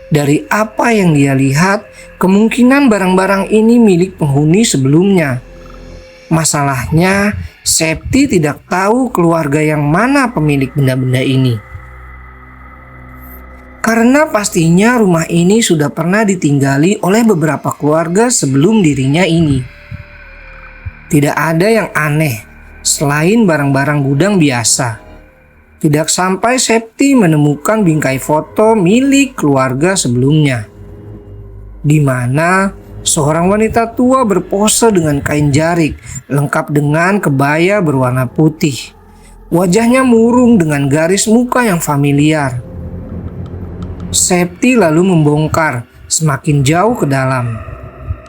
Dari apa yang dia lihat, kemungkinan barang-barang ini milik penghuni sebelumnya. Masalahnya, Septi tidak tahu keluarga yang mana pemilik benda-benda ini. Karena pastinya rumah ini sudah pernah ditinggali oleh beberapa keluarga sebelum dirinya ini. Tidak ada yang aneh selain barang-barang gudang biasa. Tidak sampai Septi menemukan bingkai foto milik keluarga sebelumnya, di mana seorang wanita tua berpose dengan kain jarik lengkap dengan kebaya berwarna putih. Wajahnya murung dengan garis muka yang familiar. Septi lalu membongkar semakin jauh ke dalam.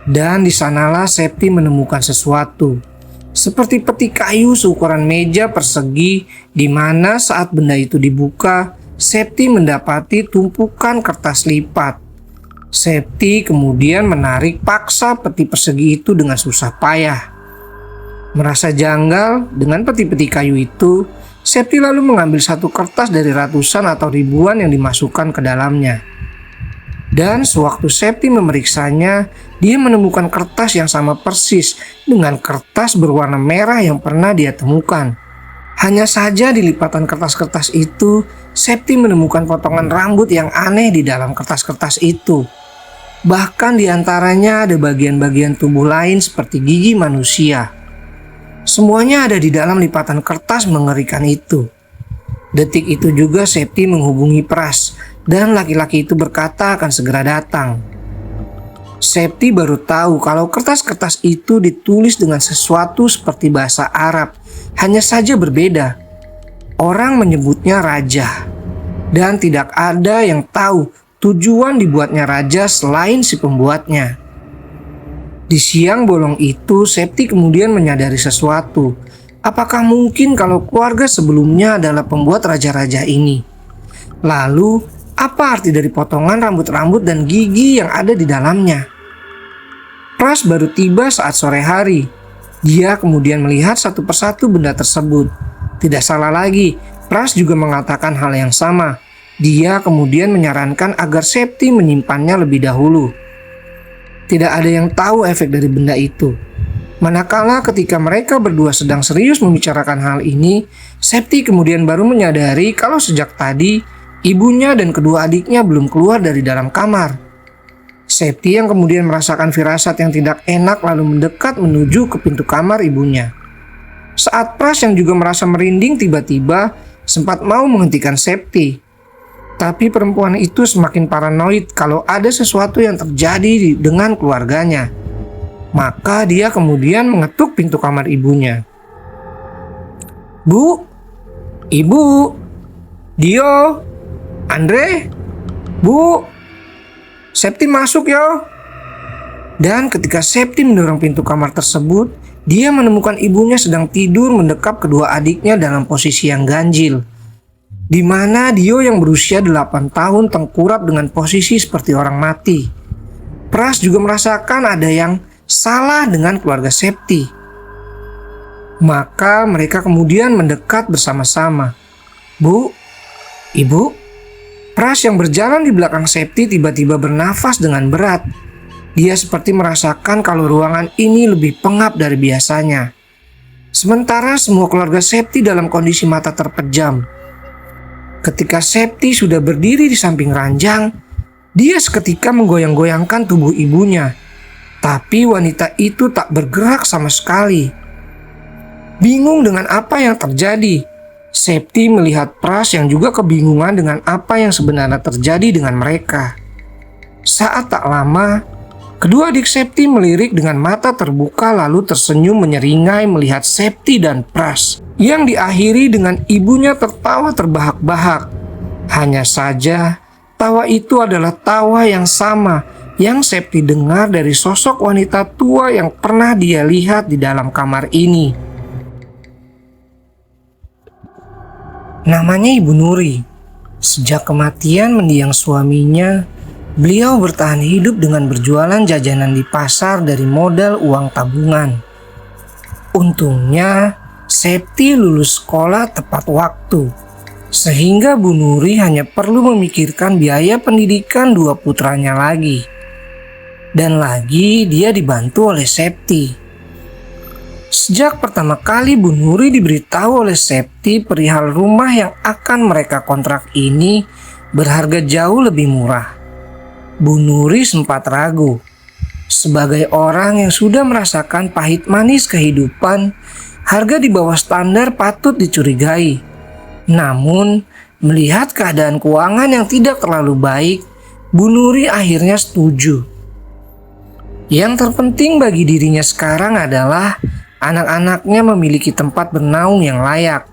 Dan di sanalah Septi menemukan sesuatu. Seperti peti kayu seukuran meja persegi, di mana saat benda itu dibuka, Septi mendapati tumpukan kertas lipat. Septi kemudian menarik paksa peti persegi itu dengan susah payah. Merasa janggal dengan peti-peti kayu itu, Septi lalu mengambil satu kertas dari ratusan atau ribuan yang dimasukkan ke dalamnya. Dan sewaktu Septi memeriksanya, dia menemukan kertas yang sama persis dengan kertas berwarna merah yang pernah dia temukan. Hanya saja di lipatan kertas-kertas itu, Septi menemukan potongan rambut yang aneh di dalam kertas-kertas itu. Bahkan di antaranya ada bagian-bagian tubuh lain seperti gigi manusia. Semuanya ada di dalam lipatan kertas mengerikan itu. Detik itu juga Septi menghubungi Pras dan laki-laki itu berkata akan segera datang. Septi baru tahu kalau kertas-kertas itu ditulis dengan sesuatu seperti bahasa Arab, hanya saja berbeda. Orang menyebutnya raja, dan tidak ada yang tahu tujuan dibuatnya raja selain si pembuatnya. Di siang bolong itu, Septi kemudian menyadari sesuatu. Apakah mungkin kalau keluarga sebelumnya adalah pembuat raja-raja ini? Lalu, apa arti dari potongan rambut-rambut dan gigi yang ada di dalamnya? Pras baru tiba saat sore hari. Dia kemudian melihat satu persatu benda tersebut. Tidak salah lagi, Pras juga mengatakan hal yang sama. Dia kemudian menyarankan agar Septi menyimpannya lebih dahulu. Tidak ada yang tahu efek dari benda itu. Manakala ketika mereka berdua sedang serius membicarakan hal ini, Septi kemudian baru menyadari kalau sejak tadi ibunya dan kedua adiknya belum keluar dari dalam kamar. Septi yang kemudian merasakan firasat yang tidak enak lalu mendekat menuju ke pintu kamar ibunya. Saat Pras yang juga merasa merinding tiba-tiba sempat mau menghentikan Septi. Tapi perempuan itu semakin paranoid kalau ada sesuatu yang terjadi dengan keluarganya. Maka dia kemudian mengetuk pintu kamar ibunya. "Bu, Ibu, Dio, Andre, Bu, Septi masuk yo." Dan ketika Septi mendorong pintu kamar tersebut, dia menemukan ibunya sedang tidur mendekap kedua adiknya dalam posisi yang ganjil. di mana Dio yang berusia 8 tahun tengkurap dengan posisi seperti orang mati. Pras juga merasakan ada yang salah dengan keluarga Septi. Maka mereka kemudian mendekat bersama-sama. "Bu, Ibu." Pras yang berjalan di belakang Septi tiba-tiba bernafas dengan berat. Dia seperti merasakan kalau ruangan ini lebih pengap dari biasanya. Sementara semua keluarga Septi dalam kondisi mata terpejam. Ketika Septi sudah berdiri di samping ranjang, dia seketika menggoyang-goyangkan tubuh ibunya. Tapi wanita itu tak bergerak sama sekali. Bingung dengan apa yang terjadi, Septi melihat Pras yang juga kebingungan dengan apa yang sebenarnya terjadi dengan mereka. Saat tak lama, kedua adik Septi melirik dengan mata terbuka lalu tersenyum menyeringai melihat Septi dan Pras, yang diakhiri dengan ibunya tertawa terbahak-bahak. Hanya saja, tawa itu adalah tawa yang sama yang Septi dengar dari sosok wanita tua yang pernah dia lihat di dalam kamar ini. Namanya Ibu Nuri. Sejak kematian mendiang suaminya, beliau bertahan hidup dengan berjualan jajanan di pasar dari modal uang tabungan. Untungnya, Septi lulus sekolah tepat waktu, sehingga Bu Nuri hanya perlu memikirkan biaya pendidikan dua putranya lagi. Dan lagi dia dibantu oleh Septi. Sejak pertama kali Bu Nuri diberitahu oleh Septi perihal rumah yang akan mereka kontrak ini berharga jauh lebih murah, Bu Nuri sempat ragu. Sebagai orang yang sudah merasakan pahit manis kehidupan, harga di bawah standar patut dicurigai. Namun, melihat keadaan keuangan yang tidak terlalu baik, Bu Nuri akhirnya setuju. Yang terpenting bagi dirinya sekarang adalah anak-anaknya memiliki tempat bernaung yang layak.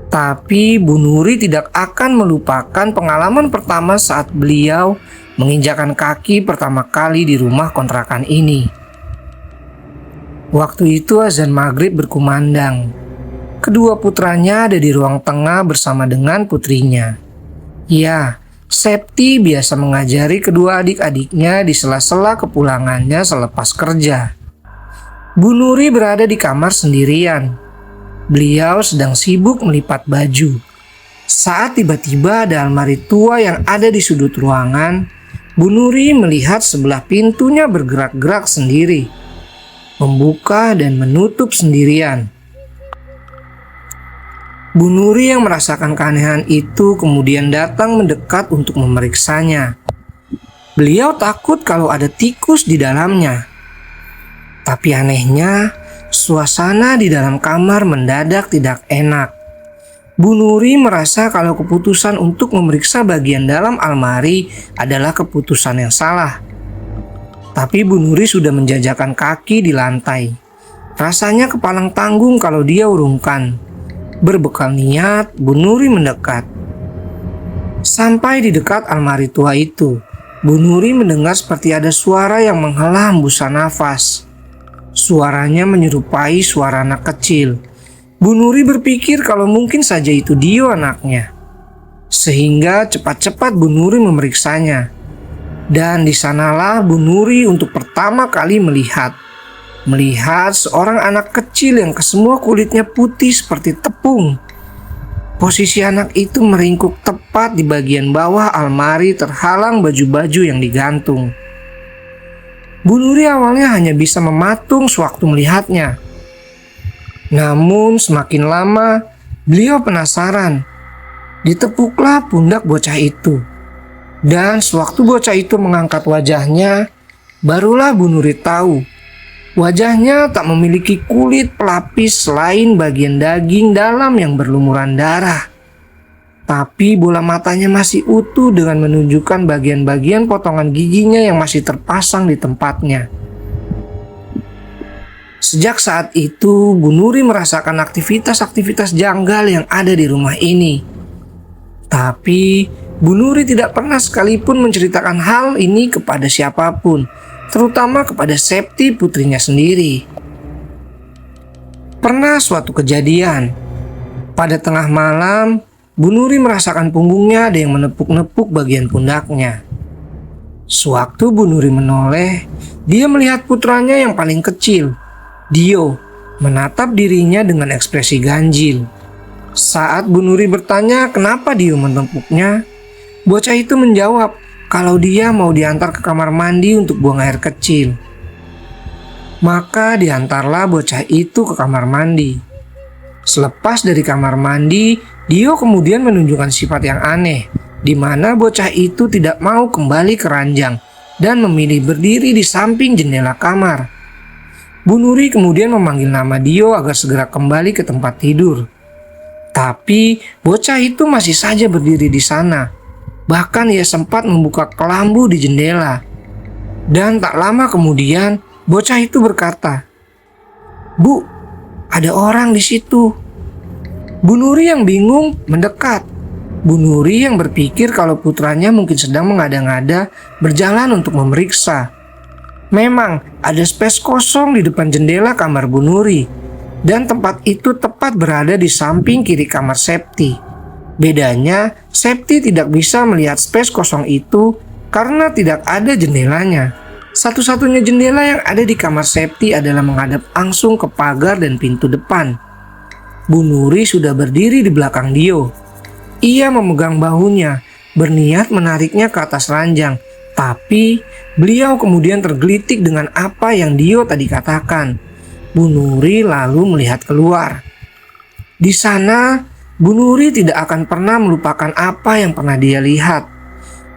Tapi Bu Nuri tidak akan melupakan pengalaman pertama saat beliau menginjakkan kaki pertama kali di rumah kontrakan ini. Waktu itu azan maghrib berkumandang. Kedua putranya ada di ruang tengah bersama dengan putrinya. Ya, Septi biasa mengajari kedua adik-adiknya di sela-sela kepulangannya selepas kerja. Bu Nuri berada di kamar sendirian. Beliau sedang sibuk melipat baju. Saat tiba-tiba ada almari tua yang ada di sudut ruangan, Bu Nuri melihat sebelah pintunya bergerak-gerak sendiri, membuka dan menutup sendirian. Bu Nuri yang merasakan keanehan itu kemudian datang mendekat untuk memeriksanya. Beliau takut kalau ada tikus di dalamnya. Tapi anehnya, suasana di dalam kamar mendadak tidak enak. Bu Nuri merasa kalau keputusan untuk memeriksa bagian dalam almari adalah keputusan yang salah. Tapi Bu Nuri sudah menjajakan kaki di lantai. Rasanya kepalang tanggung kalau dia urungkan. Berbekal niat, Bu Nuri mendekat. Sampai di dekat almari tua itu, Bu Nuri mendengar seperti ada suara yang menghela hembusan nafas. Suaranya menyerupai suara anak kecil. Bu Nuri berpikir kalau mungkin saja itu Dio anaknya. Sehingga cepat-cepat Bu Nuri memeriksanya. Dan di sanalah Bu Nuri untuk pertama kali melihat seorang anak kecil yang kesemua kulitnya putih seperti tepung. Posisi anak itu meringkuk tepat di bagian bawah almari terhalang baju-baju yang digantung. Bu Nuri awalnya hanya bisa mematung sewaktu melihatnya. Namun semakin lama beliau penasaran. Ditepuklah pundak bocah itu. Dan sewaktu bocah itu mengangkat wajahnya, barulah Bu Nuri tahu wajahnya tak memiliki kulit pelapis selain bagian daging dalam yang berlumuran darah. Tapi bola matanya masih utuh dengan menunjukkan bagian-bagian potongan giginya yang masih terpasang di tempatnya. Sejak saat itu, Bu Nuri merasakan aktivitas-aktivitas janggal yang ada di rumah ini. Tapi Bu Nuri tidak pernah sekalipun menceritakan hal ini kepada siapapun, terutama kepada Septi putrinya sendiri. Pernah suatu kejadian, pada tengah malam Bu Nuri merasakan punggungnya ada yang menepuk-nepuk bagian pundaknya. Sewaktu Bu Nuri menoleh, dia melihat putranya yang paling kecil, Dio, menatap dirinya dengan ekspresi ganjil. Saat Bu Nuri bertanya kenapa Dio menepuknya, bocah itu menjawab kalau dia mau diantar ke kamar mandi untuk buang air kecil. Maka diantarlah bocah itu ke kamar mandi. Selepas dari kamar mandi, Dio kemudian menunjukkan sifat yang aneh, di mana bocah itu tidak mau kembali ke ranjang dan memilih berdiri di samping jendela kamar. Bu Nuri kemudian memanggil nama Dio agar segera kembali ke tempat tidur. Tapi bocah itu masih saja berdiri di sana. Bahkan ia sempat membuka kelambu di jendela. Dan tak lama kemudian bocah itu berkata, "Bu, ada orang di situ." Bu Nuri yang bingung mendekat. Bu Nuri yang berpikir kalau putranya mungkin sedang mengada-ngada berjalan untuk memeriksa. Memang ada space kosong di depan jendela kamar Bu Nuri. Dan tempat itu tepat berada di samping kiri kamar Septi. Bedanya, Septi tidak bisa melihat space kosong itu karena tidak ada jendelanya. Satu-satunya jendela yang ada di kamar Septi adalah menghadap langsung ke pagar dan pintu depan. Bu Nuri sudah berdiri di belakang Dio. Ia memegang bahunya, berniat menariknya ke atas ranjang. Tapi beliau kemudian tergelitik dengan apa yang Dio tadi katakan. Bu Nuri lalu melihat keluar. Di sana, Bu Nuri tidak akan pernah melupakan apa yang pernah dia lihat.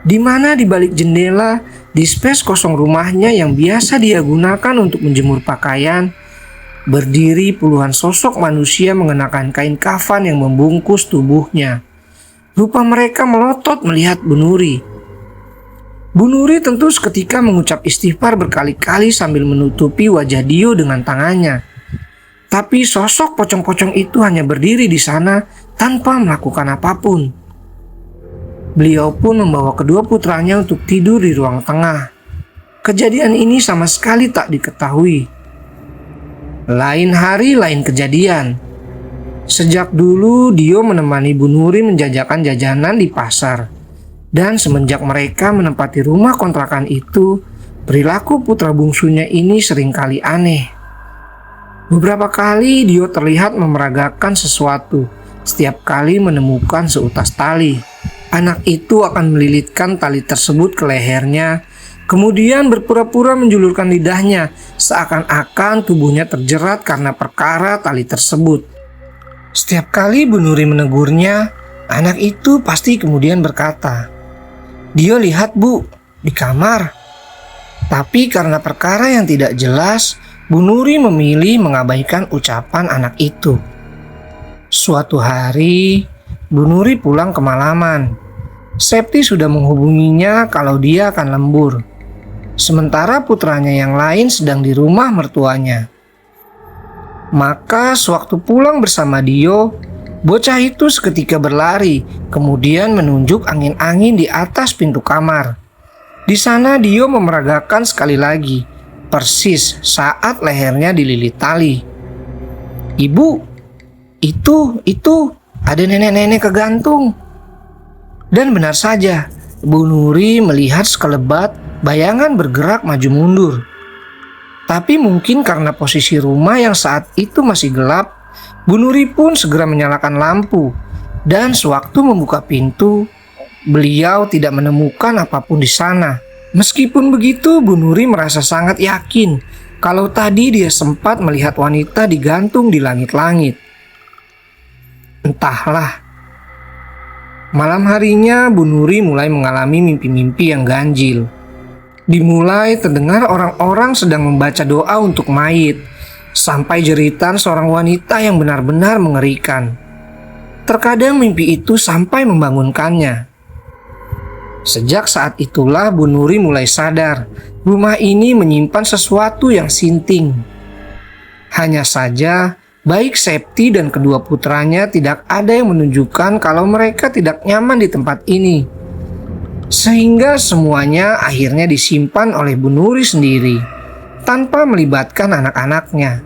Di mana di balik jendela, di space kosong rumahnya yang biasa dia gunakan untuk menjemur pakaian, berdiri puluhan sosok manusia mengenakan kain kafan yang membungkus tubuhnya. Rupa mereka melotot melihat Bu Nuri. Bu Nuri tentu seketika mengucap istighfar berkali-kali sambil menutupi wajah Dio dengan tangannya. Tapi sosok pocong-pocong itu hanya berdiri di sana tanpa melakukan apapun. Beliau pun membawa kedua putranya untuk tidur di ruang tengah. Kejadian ini sama sekali tak diketahui. Lain hari, lain kejadian. Sejak dulu Dio menemani Bu Nuri menjajakan jajanan di pasar. Dan semenjak mereka menempati rumah kontrakan itu, perilaku putra bungsunya ini seringkali aneh. Beberapa kali Dio terlihat memeragakan sesuatu setiap kali menemukan seutas tali. Anak itu akan melilitkan tali tersebut ke lehernya, kemudian berpura-pura menjulurkan lidahnya seakan-akan tubuhnya terjerat karena perkara tali tersebut. Setiap kali Bu Nuri menegurnya, anak itu pasti kemudian berkata, "Dio lihat Bu, di kamar." Tapi karena perkara yang tidak jelas, Bu Nuri memilih mengabaikan ucapan anak itu. Suatu hari, Bu Nuri pulang kemalaman. Septi sudah menghubunginya kalau dia akan lembur. Sementara putranya yang lain sedang di rumah mertuanya. Maka sewaktu pulang bersama Dio, bocah itu seketika berlari, kemudian menunjuk angin-angin di atas pintu kamar. Di sana Dio memeragakan sekali lagi, persis saat lehernya dililit tali. "Ibu, itu ada nenek-nenek kegantung." Dan benar saja, Bu Nuri melihat sekelebat bayangan bergerak maju mundur. Tapi mungkin karena posisi rumah yang saat itu masih gelap, Bu Nuri pun segera menyalakan lampu, dan sewaktu membuka pintu, beliau tidak menemukan apapun di sana. Meskipun begitu, Bu Nuri merasa sangat yakin kalau tadi dia sempat melihat wanita digantung di langit-langit. Entahlah. Malam harinya, Bu Nuri mulai mengalami mimpi-mimpi yang ganjil. Dimulai terdengar orang-orang sedang membaca doa untuk mayit, sampai jeritan seorang wanita yang benar-benar mengerikan. Terkadang mimpi itu sampai membangunkannya. Sejak saat itulah Bu Nuri mulai sadar rumah ini menyimpan sesuatu yang sinting. Hanya saja baik Septi dan kedua putranya tidak ada yang menunjukkan kalau mereka tidak nyaman di tempat ini. Sehingga semuanya akhirnya disimpan oleh Bu Nuri sendiri tanpa melibatkan anak-anaknya.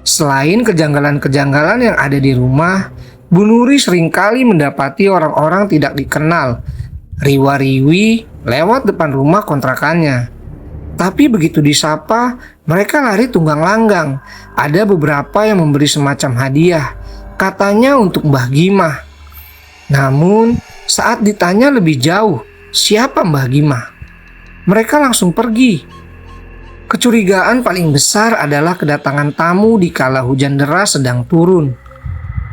Selain kejanggalan-kejanggalan yang ada di rumah, Bu Nuri seringkali mendapati orang-orang tidak dikenal riwa-riwi lewat depan rumah kontrakannya. Tapi begitu disapa, mereka lari tunggang langgang. Ada beberapa yang memberi semacam hadiah, katanya untuk Mbah Gimah. Namun, saat ditanya lebih jauh, siapa Mbah Gimah? Mereka langsung pergi. Kecurigaan paling besar adalah kedatangan tamu di kala hujan deras sedang turun.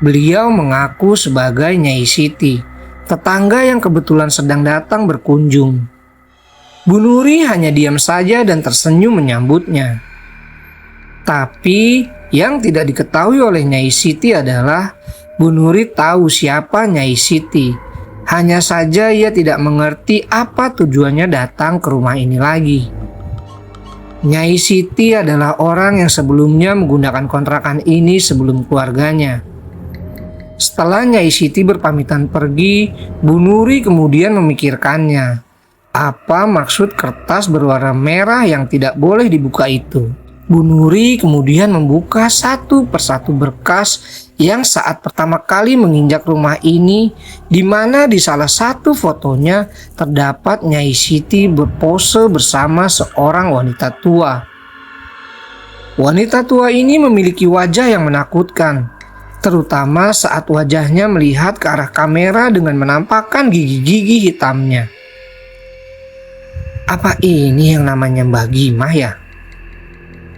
Beliau mengaku sebagai Nyai Siti, tetangga yang kebetulan sedang datang berkunjung. Bu Nuri hanya diam saja dan tersenyum menyambutnya. Tapi yang tidak diketahui oleh Nyai Siti adalah Bu Nuri tahu siapa Nyai Siti. Hanya saja ia tidak mengerti apa tujuannya datang ke rumah ini lagi. Nyai Siti adalah orang yang sebelumnya menggunakan kontrakan ini sebelum keluarganya. Setelah Nyai Siti berpamitan pergi, Bu Nuri kemudian memikirkannya. Apa maksud kertas berwarna merah yang tidak boleh dibuka itu? Bu Nuri kemudian membuka satu persatu berkas yang saat pertama kali menginjak rumah ini, di mana di salah satu fotonya terdapat Nyai Siti berpose bersama seorang wanita tua. Wanita tua ini memiliki wajah yang menakutkan, terutama saat wajahnya melihat ke arah kamera dengan menampakkan gigi-gigi hitamnya. Apa ini yang namanya Mbah Gimah ya?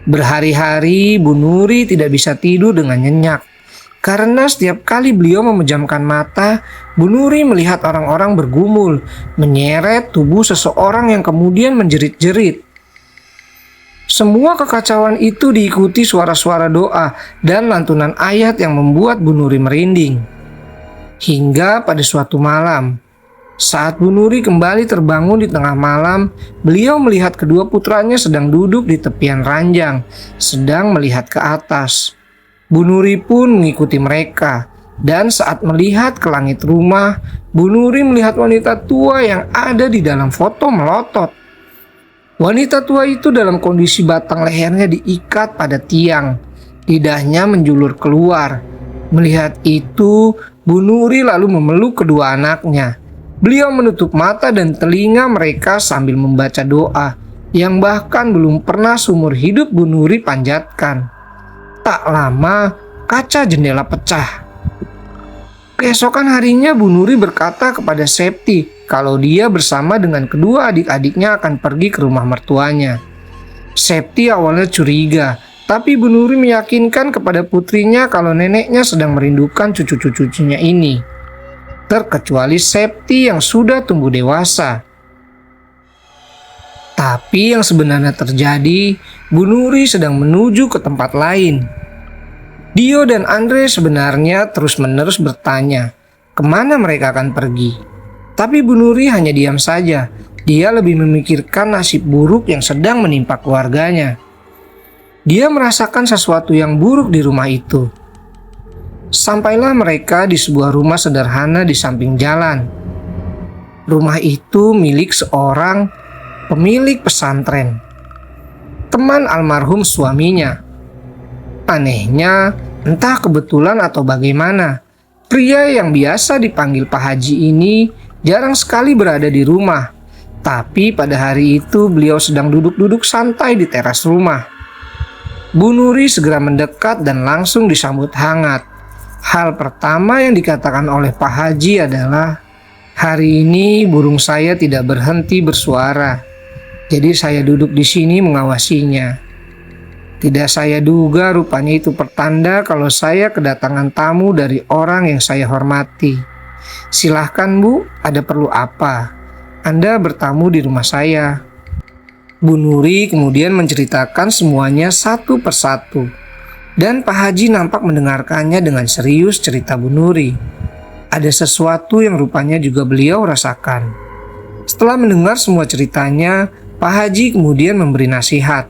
Berhari-hari Bu Nuri tidak bisa tidur dengan nyenyak. Karena setiap kali beliau memejamkan mata, Bu Nuri melihat orang-orang bergumul, menyeret tubuh seseorang yang kemudian menjerit-jerit. Semua kekacauan itu diikuti suara-suara doa dan lantunan ayat yang membuat Bu Nuri merinding. Hingga pada suatu malam, saat Bu Nuri kembali terbangun di tengah malam, beliau melihat kedua putranya sedang duduk di tepian ranjang, sedang melihat ke atas. Bu Nuri pun mengikuti mereka, dan saat melihat ke langit rumah, Bu Nuri melihat wanita tua yang ada di dalam foto melotot. Wanita tua itu dalam kondisi batang lehernya diikat pada tiang, lidahnya menjulur keluar. Melihat itu, Bu Nuri lalu memeluk kedua anaknya. Beliau menutup mata dan telinga mereka sambil membaca doa yang bahkan belum pernah seumur hidup Bu Nuri panjatkan. Tak lama, kaca jendela pecah. Keesokan harinya Bu Nuri berkata kepada Septi kalau dia bersama dengan kedua adik-adiknya akan pergi ke rumah mertuanya. Septi awalnya curiga, tapi Bu Nuri meyakinkan kepada putrinya kalau neneknya sedang merindukan cucu-cucunya ini. Terkecuali Septi yang sudah tumbuh dewasa. Tapi yang sebenarnya terjadi, Bu Nuri sedang menuju ke tempat lain. Dio dan Andre sebenarnya terus-menerus bertanya, kemana mereka akan pergi. Tapi Bu Nuri hanya diam saja. Dia lebih memikirkan nasib buruk yang sedang menimpa keluarganya. Dia merasakan sesuatu yang buruk di rumah itu. Sampailah mereka di sebuah rumah sederhana di samping jalan. Rumah itu milik seorang pemilik pesantren, teman almarhum suaminya. Anehnya, entah kebetulan atau bagaimana, pria yang biasa dipanggil Pak Haji ini jarang sekali berada di rumah. Tapi pada hari itu beliau sedang duduk-duduk santai di teras rumah. Bu Nuri segera mendekat dan langsung disambut hangat. Hal pertama yang dikatakan oleh Pak Haji adalah, hari ini burung saya tidak berhenti bersuara, jadi saya duduk di sini mengawasinya. Tidak saya duga rupanya itu pertanda kalau saya kedatangan tamu dari orang yang saya hormati. Silahkan Bu, ada perlu apa? Anda bertamu di rumah saya. Bu Nuri kemudian menceritakan semuanya satu persatu. Dan Pak Haji nampak mendengarkannya dengan serius cerita Bu Nuri. Ada sesuatu yang rupanya juga beliau rasakan. Setelah mendengar semua ceritanya, Pak Haji kemudian memberi nasihat.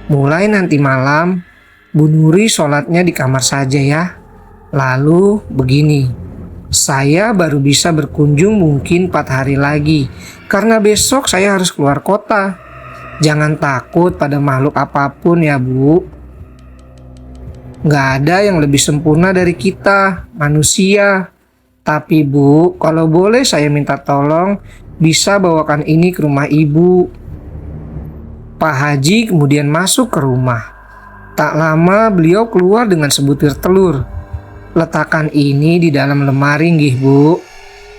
Mulai nanti malam, Bu Nuri sholatnya di kamar saja ya. Lalu begini, saya baru bisa berkunjung mungkin 4 hari lagi, karena besok saya harus keluar kota. Jangan takut pada makhluk apapun ya Bu. Nggak ada yang lebih sempurna dari kita, manusia. Tapi Bu, kalau boleh saya minta tolong, bisa bawakan ini ke rumah Ibu. Pak Haji kemudian masuk ke rumah. Tak lama beliau keluar dengan sebutir telur. Letakkan ini di dalam lemari nggih Bu.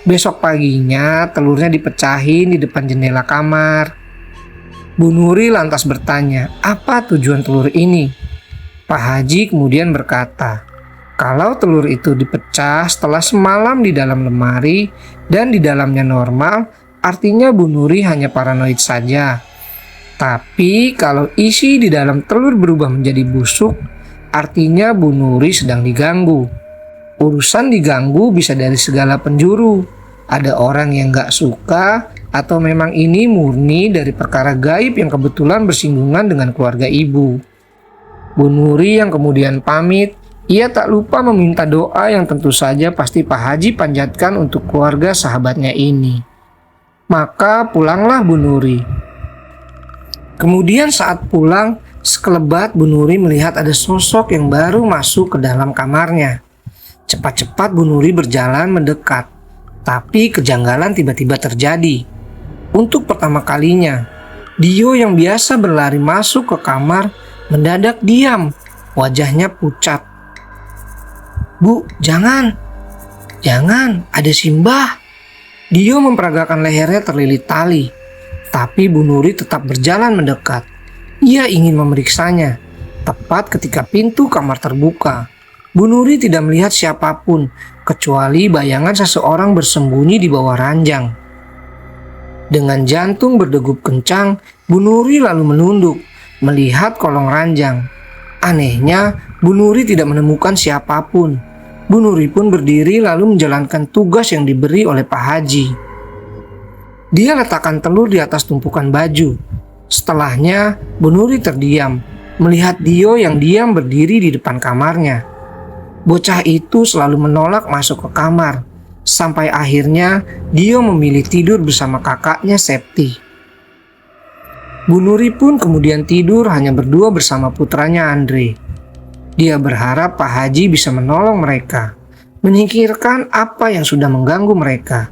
Besok paginya telurnya dipecahin di depan jendela kamar. Bu Nuri lantas bertanya, apa tujuan telur ini? Pak Haji kemudian berkata, kalau telur itu dipecah setelah semalam di dalam lemari dan di dalamnya normal, artinya Bu Nuri hanya paranoid saja. Tapi kalau isi di dalam telur berubah menjadi busuk, artinya Bu Nuri sedang diganggu. Urusan diganggu bisa dari segala penjuru. Ada orang yang gak suka, atau memang ini murni dari perkara gaib yang kebetulan bersinggungan dengan keluarga Ibu. Bu Nuri yang kemudian pamit, ia tak lupa meminta doa yang tentu saja pasti Pak Haji panjatkan untuk keluarga sahabatnya ini. Maka pulanglah Bu Nuri. Kemudian saat pulang, sekelebat Bu Nuri melihat ada sosok yang baru masuk ke dalam kamarnya. Cepat-cepat Bu Nuri berjalan mendekat, tapi kejanggalan tiba-tiba terjadi. Untuk pertama kalinya, Dio yang biasa berlari masuk ke kamar mendadak diam, wajahnya pucat. Bu, jangan, ada Simbah. Dio memperagakan lehernya terlilit tali, tapi Bu Nuri tetap berjalan mendekat. Ia ingin memeriksanya. Tepat ketika pintu kamar terbuka, Bu Nuri tidak melihat siapapun kecuali bayangan seseorang bersembunyi di bawah ranjang. Dengan jantung berdegup kencang, Bu Nuri lalu menunduk, melihat kolong ranjang. Anehnya, Bu Nuri tidak menemukan siapapun. Bu Nuri pun berdiri lalu menjalankan tugas yang diberi oleh Pak Haji. Dia letakkan telur di atas tumpukan baju. Setelahnya, Bu Nuri terdiam, melihat Dio yang diam berdiri di depan kamarnya. Bocah itu selalu menolak masuk ke kamar, sampai akhirnya Dio memilih tidur bersama kakaknya Septi. Bu Nuri pun kemudian tidur hanya berdua bersama putranya Andre. Dia berharap Pak Haji bisa menolong mereka, menyingkirkan apa yang sudah mengganggu mereka.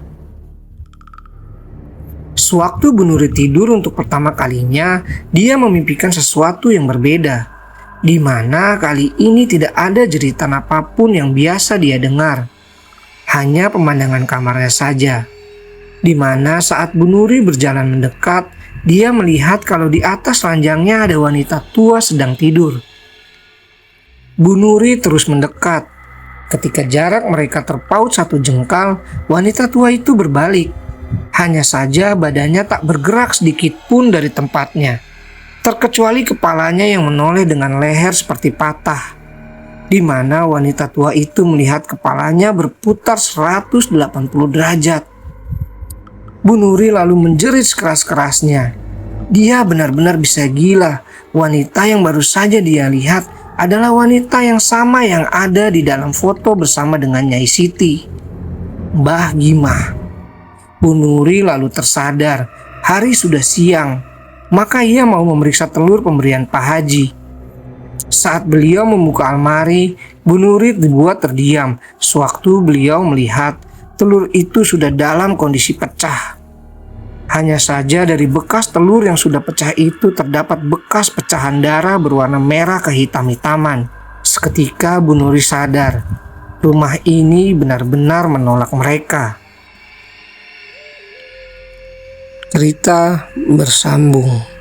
Sewaktu Bu Nuri tidur untuk pertama kalinya, dia memimpikan sesuatu yang berbeda, di mana kali ini tidak ada jeritan apapun yang biasa dia dengar. Hanya pemandangan kamarnya saja, di mana saat Bu Nuri berjalan mendekat, dia melihat kalau di atas ranjangnya ada wanita tua sedang tidur. Bu Nuri terus mendekat. Ketika jarak mereka terpaut 1 jengkal, wanita tua itu berbalik. Hanya saja badannya tak bergerak sedikit pun dari tempatnya, terkecuali kepalanya yang menoleh dengan leher seperti patah, di mana wanita tua itu melihat kepalanya berputar 180 derajat. Bu Nuri lalu menjerit sekeras-kerasnya. Dia benar-benar bisa gila. Wanita yang baru saja dia lihat adalah wanita yang sama yang ada di dalam foto bersama dengan Nyai Siti, Mbah Gimah. Bu Nuri lalu tersadar, hari sudah siang, maka ia mau memeriksa telur pemberian Pak Haji. Saat beliau membuka almari, Bu Nuri dibuat terdiam sewaktu beliau melihat telur itu sudah dalam kondisi pecah. Hanya saja dari bekas telur yang sudah pecah itu terdapat bekas pecahan darah berwarna merah kehitam-hitaman. Seketika Bu Nuri sadar, rumah ini benar-benar menolak mereka. Cerita bersambung.